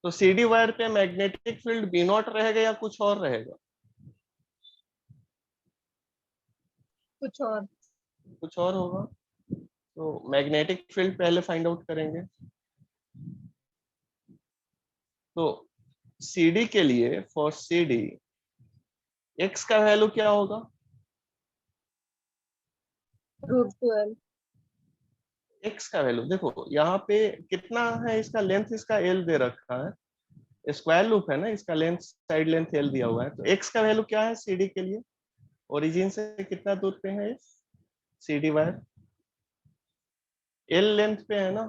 तो सी डी वायर पे मैग्नेटिक फील्ड बी नॉट रहेगा या कुछ और रहेगा? कुछ और। कुछ और होगा। तो मैग्नेटिक फील्ड पहले फाइंड आउट करेंगे। तो CD के लिए, फॉर CD x का वैल्यू क्या होगा? √12। x का वैल्यू देखो यहाँ पे कितना है, इसका लेंथ, इसका l दे रखा है, स्क्वायर लूप है ना, इसका लेंथ, साइड लेंथ l दिया हुआ है। तो x का वैल्यू क्या है CD के लिए? ओरिजिन से कितना दूर पे है CD वायर? l लेंथ पे है ना,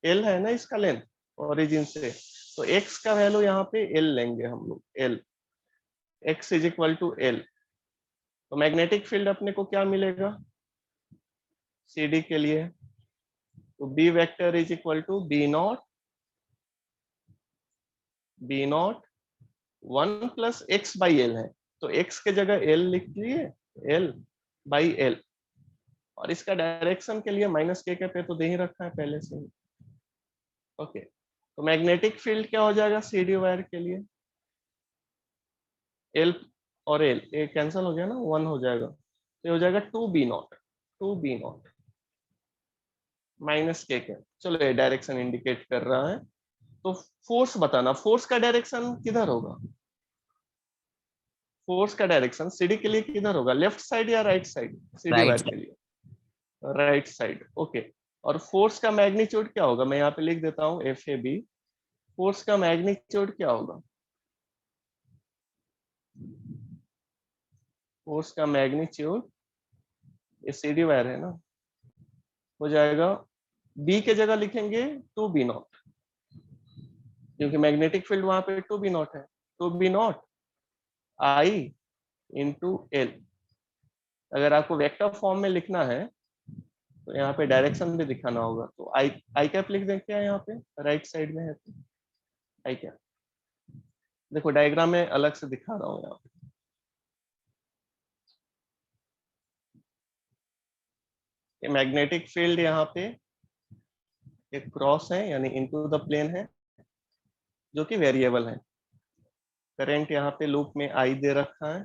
l है ना इसका लेंथ ओरिजिन से। तो x का वैल्यू यहाँ पे l लेंगे हम लोग, l, x is equal to l। तो मैग्नेटिक फील्ड अपने को क्या मिलेगा CD के लिए? तो B vector is equal to B naught 1 plus X by L है। तो x के जगह l लिख लिए, l बाई l, और इसका डायरेक्शन के लिए माइनस के पे तो दे ही रखा है पहले से ही। ओके, तो मैग्नेटिक फील्ड क्या हो जाएगा CD वायर के लिए? l और l ये कैंसिल हो गया ना, 1 हो जाएगा, तो हो जाएगा 2b0 माइनस के। चलो ये डायरेक्शन इंडिकेट कर रहा है। तो फोर्स बताना, फोर्स का डायरेक्शन किधर होगा? फोर्स का डायरेक्शन CD के लिए किधर होगा, लेफ्ट साइड या राइट साइड? CD वायर के लिए राइट साइड। ओके, और फोर्स का मैग्नीट्यूड क्या होगा? मैं यहाँ पे लिख देता हूँ FAB। फोर्स का मैग्नीट्यूड क्या होगा? फोर्स का मैग्नीट्यूड, ये CD वायर है ना, हो जाएगा B के जगह लिखेंगे 2b0, क्योंकि मैग्नेटिक फील्ड वहां पे 2b0 है। 2b0 I into L। अगर आपको वेक्टर फॉर्म में लिखना है तो यहाँ पे डायरेक्शन भी दिखाना होगा। तो आई कैप लिख दें क्या यहाँ पे, राइट साइड में है तो आई कैप। देखो डायग्राम में अलग से दिखा रहा हूँ यहाँ पे। ये मैग्नेटिक फील्ड यहाँ पे एक क्रॉस है, यानी इनटू द प्लेन है, जो कि वेरिएबल है। करंट यहाँ पे लूप में I दे रखा है।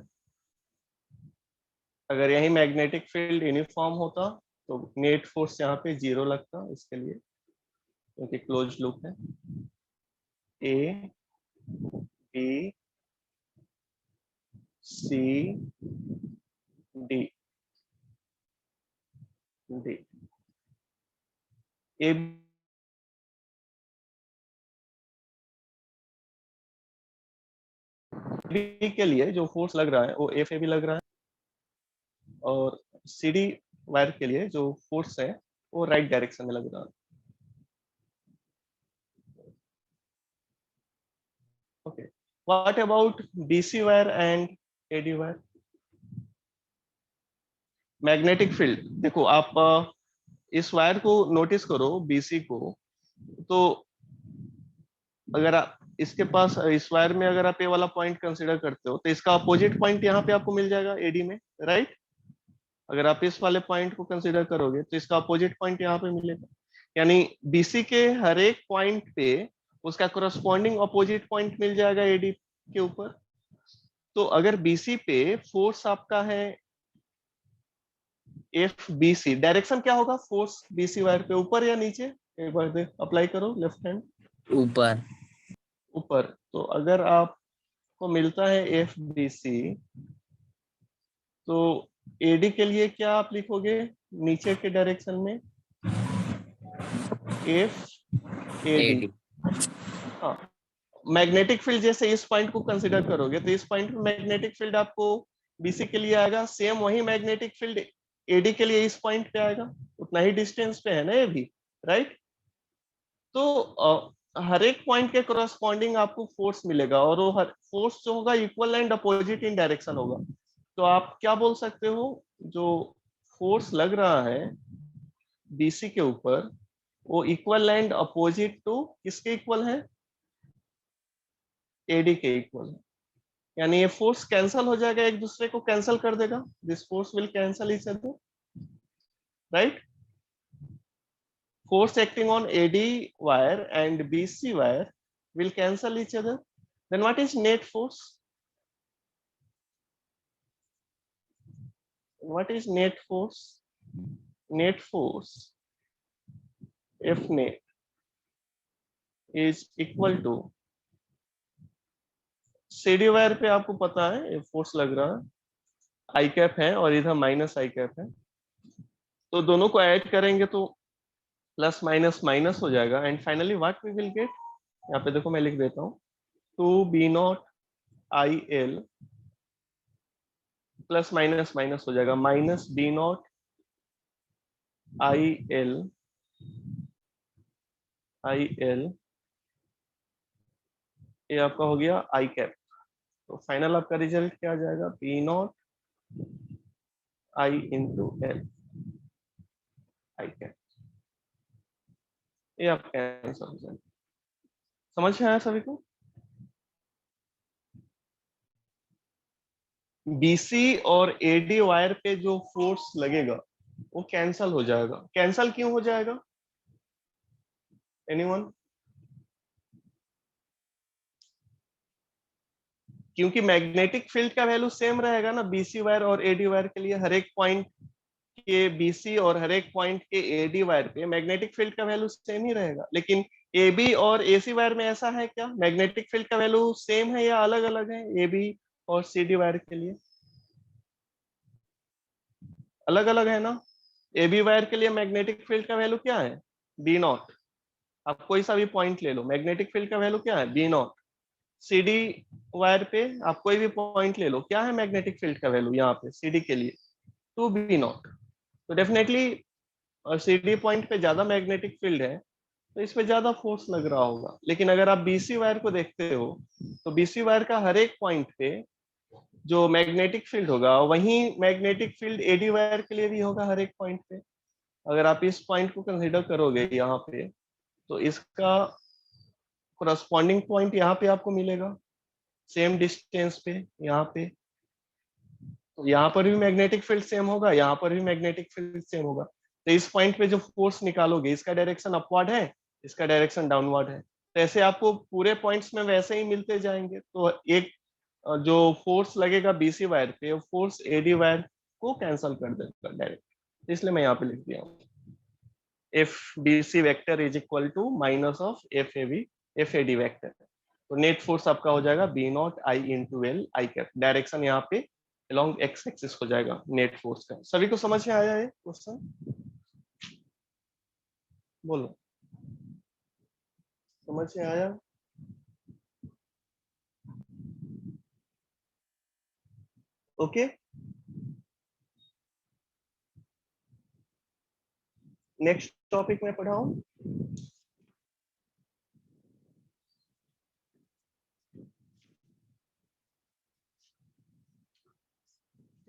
अगर यही मैग्नेटिक फील्ड यूनिफॉर्म होता तो नेट फोर्स यहाँ पे 0 लगता इसके लिए, क्योंकि क्लोज लूप है। A B C D D A B के लिए जो फोर्स लग रहा है वो FAB लग रहा है, और CD वायर के लिए जो फोर्स है वो राइट डायरेक्शन में लग रहा है। Okay, what about BC wire and AD wire? Magnetic field देखो आप इस वायर को नोटिस करो, BC को। तो अगर आप इसके पास, इस वायर में अगर आप ये वाला पॉइंट कंसीडर करते हो तो इसका अपोजिट पॉइंट यहाँ पे आपको मिल जाएगा AD में, राइट? अगर आप इस वाले पॉइंट को कंसीडर करोगे तो इसका अपोजिट पॉइंट यहाँ पे मिलेगा, यानी BC के हर एक पॉइंट पे उसका कोरस्पॉन्डिंग अपोजिट पॉइंट मिल जाएगा AD के ऊपर। तो अगर BC पे फोर्स आपका है FBC, डायरेक्शन क्या होगा फोर्स BC वायर पे, ऊपर या नीचे? एक बार दे अप्लाई करो, लेफ्ट हैंड ऊपर। ऊपर। तो अगर आपको मिलता है FBC, तो AD के लिए क्या आप लिखोगे नीचे के डायरेक्शन में? FAD। हाँ, मैग्नेटिक फील्ड जैसे इस पॉइंट को कंसीडर करोगे तो इस पॉइंट पे मैग्नेटिक फील्ड आपको BC के लिए आएगा, सेम वही मैग्नेटिक फील्ड AD के लिए इस पॉइंट पे आएगा, उतना ही डिस्टेंस पे है ना ये भी, राइट? तो हर एक पॉइंट के कोरस्पॉन्डिंग आपको फोर्स मिलेगा, और वो हर फोर्स जो होगा equal and opposite in direction होगा। तो आप क्या बोल सकते हो, जो फोर्स लग रहा है BC के ऊपर वो इक्वल एंड अपोजिट टू किसके इक्वल है? एडी के इक्वल है। यानी ये फोर्स कैंसल हो जाएगा, एक दूसरे को कैंसल कर देगा, this force will cancel each other, right? Force acting on AD wire and BC wire will cancel each other. Then what is net force? What is net force? Net force F net is equal to CD wire पे आपको पता है ये force लग रहा है, आई cap है और इधर माइनस आई कैप है, तो दोनों को ऐड करेंगे तो प्लस माइनस माइनस हो जाएगा and finally what we will get, यहाँ पे देखो मैं लिख देता हूँ, 2B0 IL plus minus minus हो जाएगा माइनस B0 IL ये आपका हो गया आई कैप। तो फाइनल आपका रिजल्ट क्या आ जाएगा? B0 I into L I cap. ये आपका आंसर हो जाएगा। समझ में आया सभी को? बीसी और एडी वायर पे जो फोर्स लगेगा वो कैंसल हो जाएगा। कैंसल क्यों हो जाएगा? एनीवन? क्योंकि मैग्नेटिक फील्ड का वैल्यू सेम रहेगा ना बीसी वायर और एडी वायर के लिए। हर एक पॉइंट के बीसी और हर एक पॉइंट के एडी वायर पे मैग्नेटिक फील्ड का वैल्यू सेम ही रहेगा। लेकिन एबी और एसी वायर में ऐसा है क्या? मैग्नेटिक फील्ड का वैल्यू सेम है या अलग अलग है? एबी और सीडी वायर के लिए अलग अलग है ना। एबी वायर के लिए मैग्नेटिक फील्ड का वैल्यू क्या है? B0। आप कोई सा भी पॉइंट ले लो, मैग्नेटिक फील्ड का वैल्यू क्या है? B0। सीडी वायर पे आप कोई भी पॉइंट ले लो, क्या है मैग्नेटिक फील्ड का वैल्यू यहाँ पे सीडी के लिए? 2B0। तो डेफिनेटली सीडी पॉइंट पे ज्यादा मैग्नेटिक फील्ड है तो इस पे ज्यादा फोर्स लग रहा होगा। लेकिन अगर आप बीसी वायर को देखते हो तो बीसी वायर का हर एक पॉइंट पे जो मैग्नेटिक फील्ड होगा वही मैग्नेटिक फील्ड एडी वायर के लिए भी होगा हर एक पॉइंट पे। अगर आप इस पॉइंट को कंसीडर करोगे यहाँ पे तो इसका कोरस्पॉन्डिंग पॉइंट यहाँ पे आपको मिलेगा सेम डिस्टेंस पे यहाँ पे। तो यहाँ पर भी मैग्नेटिक फील्ड सेम होगा, यहाँ पर भी मैग्नेटिक फील्ड सेम होगा। तो इस पॉइंट पे जो फोर्स निकालोगे इसका डायरेक्शन अपवर्ड है, इसका डायरेक्शन डाउनवर्ड है। तो ऐसे आपको पूरे पॉइंट्स में वैसे ही मिलते जाएंगे। तो एक जो फोर्स लगेगा बीसी वायर पे वो फोर्स एडी वायर को कैंसल कर देगा डायरेक्ट। इसलिए मैं यहाँ पे लिख दिया हूँ F B C vector is equal to minus of F A B F A D vector. तो नेट फोर्स आपका हो जाएगा B0 I into L I cap. Direction यहाँ पे along x एक्सिस हो जाएगा नेट फोर्स का। सभी को समझ में आया है क्वेश्चन? बोलो, समझ में आया? ओके, नेक्स्ट टॉपिक में पढ़ाऊं।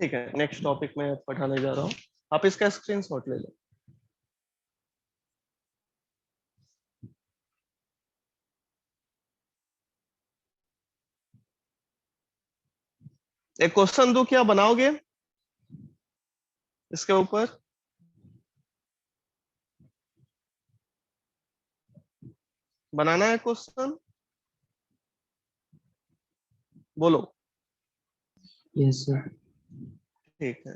ठीक है, नेक्स्ट टॉपिक में पढ़ाने जा रहा हूँ, आप इसका स्क्रीनशॉट ले लो। एक क्वेश्चन दो, क्या बनाओगे इसके ऊपर? बनाना है क्वेश्चन? बोलो। Yes sir. ठीक है,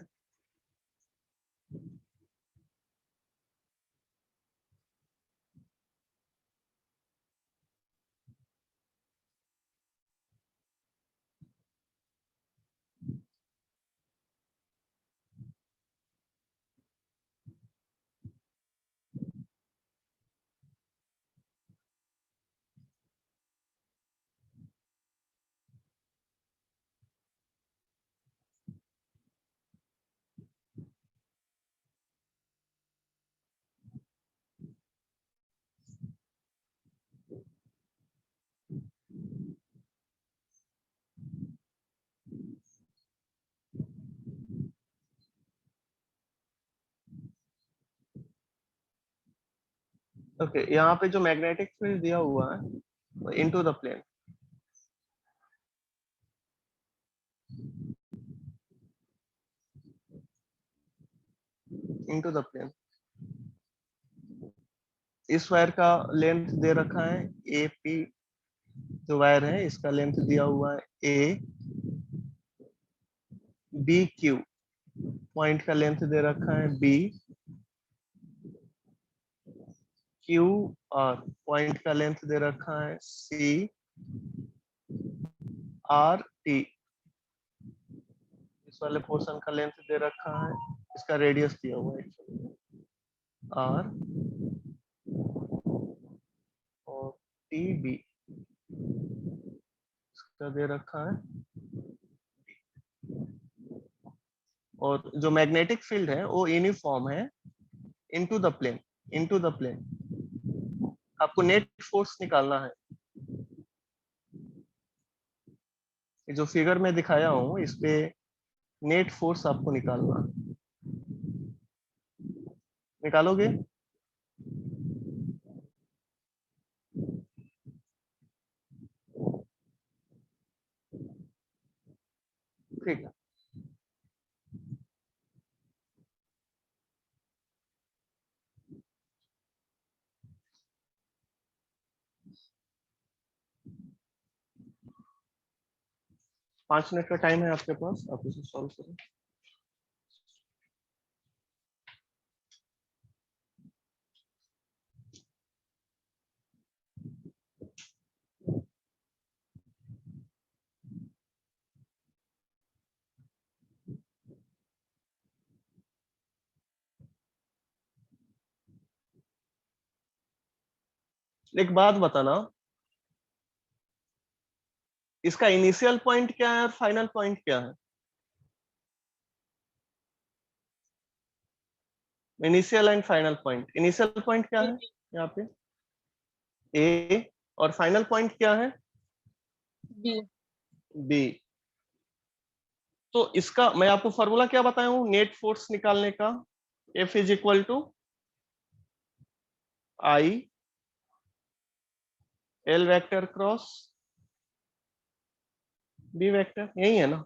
ओके यहाँ पे जो मैग्नेटिक फील्ड दिया हुआ है into the plane, into the plane, इस वायर का लेंथ दे रखा है ए पी, जो वायर है इसका लेंथ दिया हुआ है ए, बी क्यू पॉइंट का लेंथ दे रखा है बी, क्यू आर पॉइंट का लेंथ दे रखा है सी, आर टी इस वाले पोर्शन का लेंथ दे रखा है, इसका रेडियस दिया हुआ है आर, और टी बी इसका दे रखा है, और जो मैग्नेटिक फील्ड है वो यूनिफॉर्म है into the plane, into the plane. आपको नेट फोर्स निकालना है। ये जो फिगर में दिखाया हूं इस पे नेट फोर्स आपको निकालना है। निकालोगे? ठीक है। पांच मिनट का टाइम है आपके पास, आप इसे सॉल्व करें। एक बात बताना, इसका इनिशियल पॉइंट क्या है और फाइनल पॉइंट क्या है? Initial and final point. Initial point क्या है यहाँ पे? ए, और फाइनल पॉइंट क्या है? बी। बी। तो इसका मैं आपको फॉर्मूला क्या बताया हूँ नेट फोर्स निकालने का? F is equal to I L vector cross B vector, यही है ना?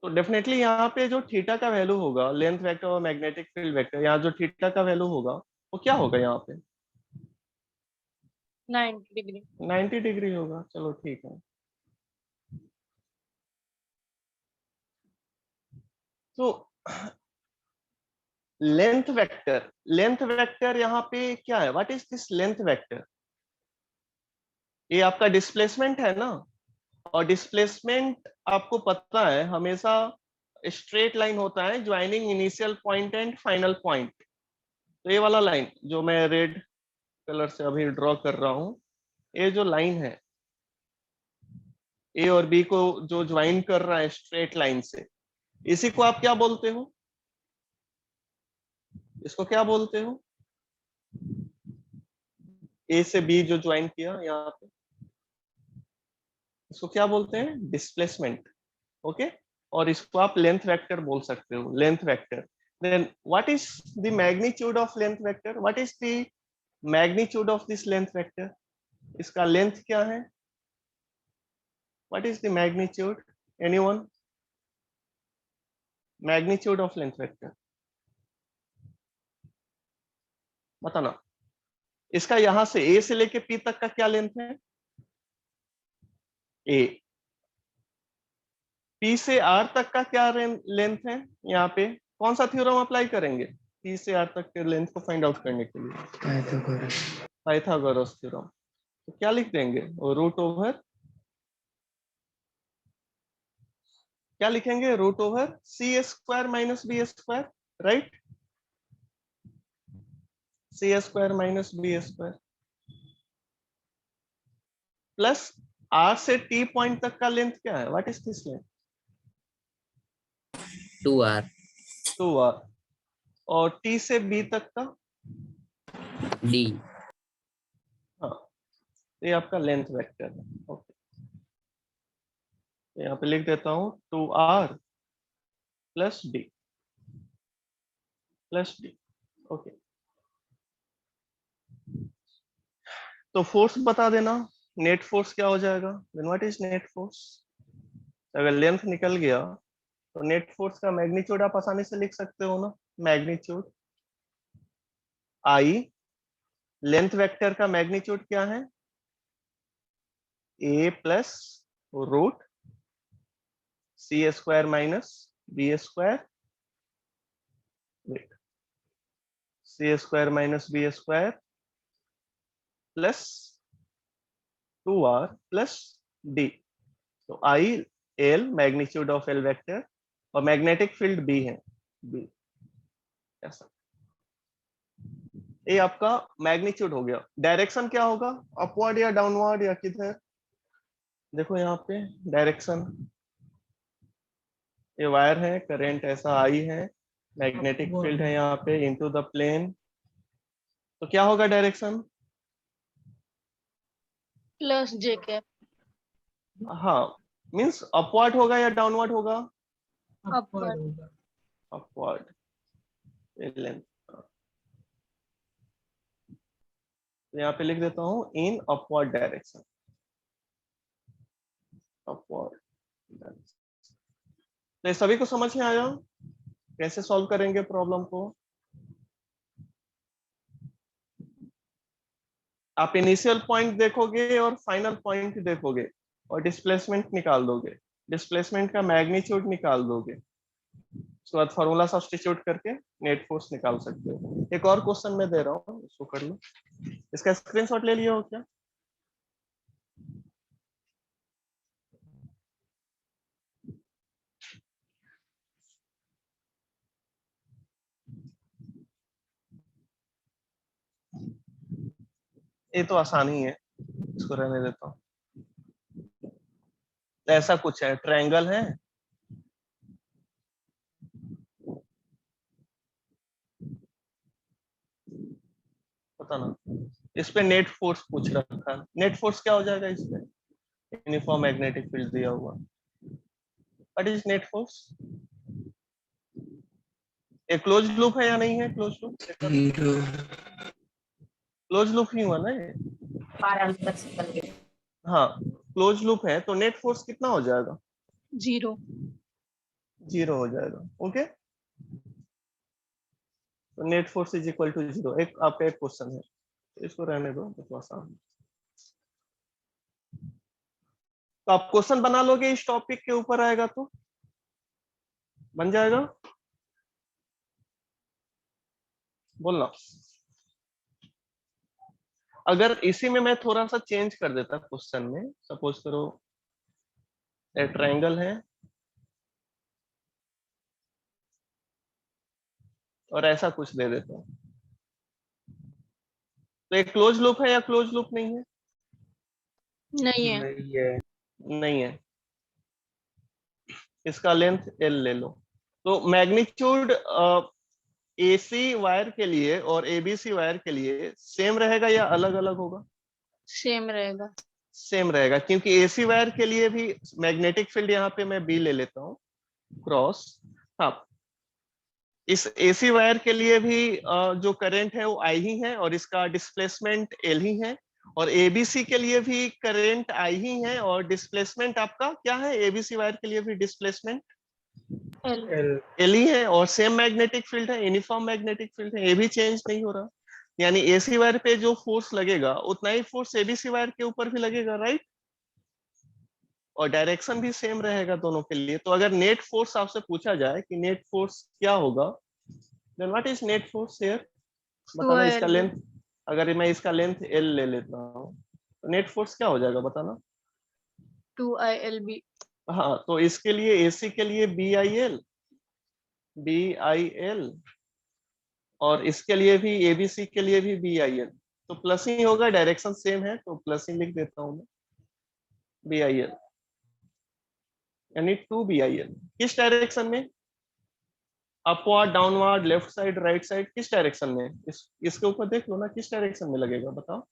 तो डेफिनेटली यहाँ पे जो थीटा का वैल्यू होगा, लेंथ वेक्टर और मैग्नेटिक फील्ड वेक्टर, यहाँ जो थीटा का वैल्यू होगा वो क्या होगा यहाँ पे? 90 डिग्री। 90 डिग्री होगा। चलो ठीक है। तो लेंथ वेक्टर, लेंथ वेक्टर यहाँ पे क्या है? What is this length vector? ये आपका डिस्प्लेसमेंट है ना, और डिस्प्लेसमेंट आपको पता है हमेशा स्ट्रेट लाइन होता है joining initial point and final point. तो ये वाला लाइन जो मैं रेड कलर से अभी ड्रॉ कर रहा हूं, ये जो लाइन है ए और बी को जो ज्वाइन कर रहा है स्ट्रेट लाइन से, इसी को आप क्या बोलते हो? इसको क्या बोलते हो? ए से बी जो ज्वाइन किया यहाँ पे, इसको क्या बोलते हैं? डिस्प्लेसमेंट। ओके, और इसको आप लेंथ वेक्टर बोल सकते हो, length vector. Then what is the magnitude of length vector? What is the magnitude of this length vector? इसका लेंथ क्या है? What is the magnitude? Anyone? Magnitude of length vector बताना। इसका यहां से ए से लेके पी तक का क्या लेंथ है? ए। पी से आर तक का क्या लेंथ है? यहाँ पे कौन सा थ्योरम अप्लाई करेंगे पी से आर तक के लेंथ को फाइंड आउट करने के लिए? पाइथागोरस। Pythagoras theorem. तो क्या लिख देंगे? रूट ओवर, क्या लिखेंगे? Root over C square minus B square, right? C square minus B square plus R से टी पॉइंट तक का लेंथ क्या है? What is this length? 2R 2r। और टी से बी तक का? D हाँ, ये आपका लेंथ वेक्टर है। ओके, यहाँ पे लिख देता हूँ 2r plus D, plus D. Okay, तो फोर्स बता देना, नेट फोर्स क्या हो जाएगा? Then what is net force? अगर लेंथ निकल गया तो नेट फोर्स का मैग्नीट्यूड आप आसानी से लिख सकते हो ना, मैग्नीट्यूड आई, लेंथ वेक्टर का मैग्नीट्यूड क्या है? A plus root C square minus B square, C square minus B square plus 2r plus D. तो I L magnitude of L vector और मैग्नेटिक फील्ड बी है, B ऐसा। ये आपका magnitude हो गया। डायरेक्शन क्या होगा? अपवर्ड या डाउनवर्ड या किधर? देखो यहाँ पे डायरेक्शन, ये वायर है, करंट ऐसा आई है, मैग्नेटिक फील्ड है यहाँ पे इनटू द प्लेन, तो क्या होगा डायरेक्शन? प्लस जे कैप। हाँ, मींस अपवर्ड होगा या डाउनवर्ड होगा? अपवर्ड होगा। अपवर्ड। लेंथ यहाँ पे लिख देता हूँ इन अपवर्ड डायरेक्शन, अपवर्ड। तो ये सभी को समझ में आया कैसे सॉल्व करेंगे प्रॉब्लम को? आप इनिशियल पॉइंट देखोगे और फाइनल पॉइंट देखोगे और डिस्प्लेसमेंट निकाल दोगे, डिस्प्लेसमेंट का मैग्नीट्यूड निकाल दोगे, उसके बाद फॉर्मूला सब्स्टिट्यूट करके नेट फोर्स निकाल सकते हो। एक और क्वेश्चन मैं दे रहा हूँ, इसको कर लो। इसका स्क्रीनशॉट ले लिया हो क्या? ये तो आसान ही है, इसको रहने देता हूँ। ऐसा कुछ है, ट्रायंगल है, पता ना, इस पे नेट फोर्स पूछ रखा है। नेट फोर्स क्या हो जाएगा इस पे? यूनिफॉर्म मैग्नेटिक फील्ड दिया हुआ। What is net force? ये क्लोज लूप है या नहीं है? Close loop, zero. Close loop ही हुआ ना ये? हाँ, क्लोज लूप है, तो नेट फोर्स कितना हो जाएगा? 0। 0 हो जाएगा। ओके, तो net force is equal to 0। एक आपका एक क्वेश्चन है, इसको रहने दो, तो आसान। तो आप क्वेश्चन बना लोगे इस टॉपिक के ऊपर आएगा तो बन जाएगा, बोलना। अगर इसी में मैं थोड़ा सा चेंज कर देता क्वेश्चन में, सपोज करो एक ट्रायंगल है और ऐसा कुछ दे देता हूं, तो एक क्लोज लूप है या क्लोज लूप नहीं है? नहीं है। नहीं है। नहीं है। इसका लेंथ एल ले लो। तो मैग्नीट्यूड एसी वायर के लिए और एबीसी वायर के लिए सेम रहेगा या अलग अलग होगा? सेम रहेगा। सेम रहेगा, क्योंकि एसी वायर के लिए भी मैग्नेटिक फील्ड यहाँ पे मैं बी ले लेता हूँ क्रॉस। हाँ, इस एसी वायर के लिए भी जो करंट है वो आई ही है और इसका डिस्प्लेसमेंट एल ही है, और एबीसी के लिए भी करंट आई ही है और डिस्प्लेसमेंट आपका क्या है? एबीसी वायर के लिए भी डिस्प्लेसमेंट एल। एल। एल ही है और सेम मैग्नेटिक फील्ड है, यूनिफॉर्म मैग्नेटिक फील्ड है, ये भी चेंज नहीं हो रहा। यानी एसी वायर पे जो फोर्स लगेगा उतना ही फोर्स एबीसी वायर के ऊपर भी लगेगा, राइट? और डायरेक्शन भी सेम रहेगा दोनों के लिए। तो अगर नेट फोर्स आपसे पूछा जाए कि नेट फोर्स क्या होगा, then what is net force here? बताना। इसका 2L। लेंथ, अगर मैं इसका लेंथ एल ले लेता हूँ तो नेट फोर्स क्या हो जाएगा बताना? 2ILB। हाँ, तो इसके लिए एसी के लिए B I L, B I L, और इसके लिए भी एबीसी के लिए भी बी आई एल, तो प्लस ही होगा, डायरेक्शन सेम है तो प्लस ही लिख देता हूँ मैं, बी आई एल, यानी 2 बी आई एल। किस डायरेक्शन में? Upward, downward, left side, right side, किस डायरेक्शन में? इसके ऊपर देख लो ना, किस डायरेक्शन में लगेगा बताओ?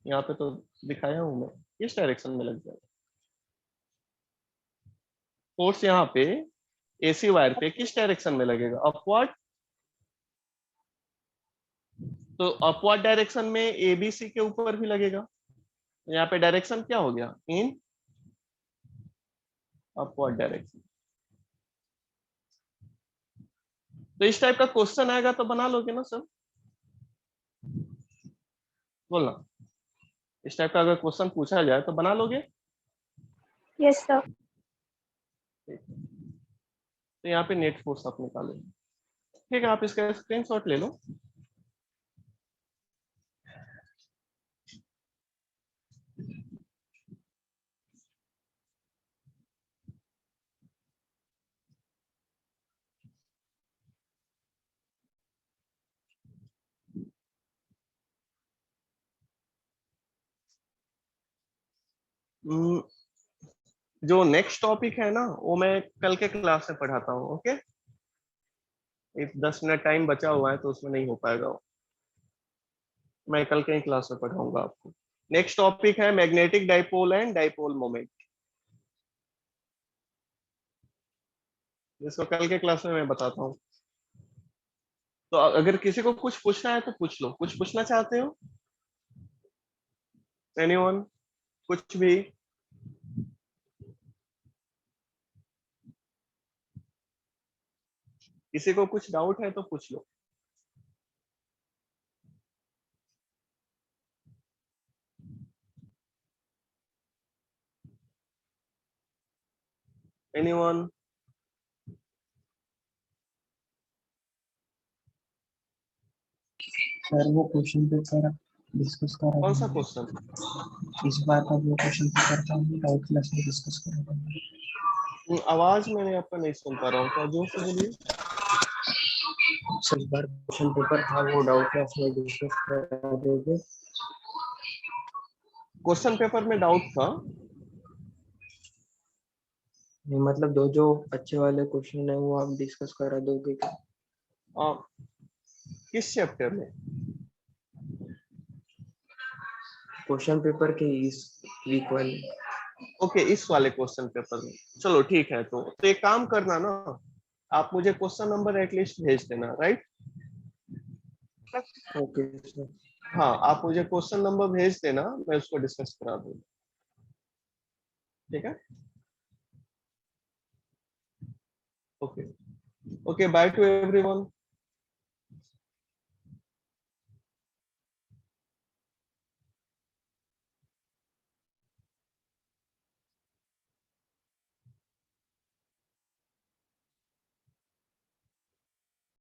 यहाँ पे तो दिखाया हूं मैं, किस डायरेक्शन में लग जाएगा फोर्स? यहाँ पे एसी वायर पे किस डायरेक्शन में लगेगा? अपवर्ड, तो अपवर्ड डायरेक्शन में ए बी सी के ऊपर भी लगेगा। यहाँ पे डायरेक्शन क्या हो गया, इन अपवर्ड डायरेक्शन। तो इस टाइप का क्वेश्चन आएगा तो बना लोगे ना सब, बोलना। इस टाइप का अगर क्वेश्चन पूछा जाए तो बना लोगे। Yes sir. तो यहाँ पे नेट फोर्स आप निकालेंगे। ठीक है, आप इसका स्क्रीनशॉट ले लो। जो नेक्स्ट टॉपिक है ना वो मैं कल के क्लास में पढ़ाता हूँ। ओके, 10 मिनट टाइम बचा हुआ है तो उसमें नहीं हो पाएगा वो। मैं कल के ही क्लास में पढ़ाऊंगा आपको। नेक्स्ट टॉपिक है magnetic dipole and dipole moment, जिसको कल के क्लास में मैं बताता हूँ। तो अगर किसी को कुछ पूछना है तो पूछ लो। कुछ पूछना चाहते हो एनीवन, कुछ भी? किसी को कुछ डाउट है तो पूछ लो। एनीवन? सर वो क्वेश्चन पेपर डिस्कस कर कौन रहे सा हैं क्वेश्चन? इस बार का जो क्वेश्चन पेपर था वो डाउट क्लास में डिस्कस कर रहे हैं। आवाज मैंने आपका नहीं सुन पा रहा हूँ, क्या जोर से बोलिए। सर इस बार क्वेश्चन पेपर था वो डाउट क्लास में डिस्कस कर रहे थे। क्वेश्चन पेपर में डाउट था? नहीं मतलब दो जो अच्छे वाले क्वेश्चन है वो आप डिस्कस करा दोगे क्या? किस चैप्टर में? क्वेश्चन पेपर के इस वीक वाले। ओके, इस वाले क्वेश्चन पेपर में। चलो ठीक है, तो एक काम करना ना, आप मुझे क्वेश्चन नंबर एटलीस्ट भेज देना, राइट? Okay sir. हाँ, आप मुझे क्वेश्चन नंबर भेज देना, मैं उसको डिस्कस करा दूंगा। ठीक है, okay. Okay, by two everyone.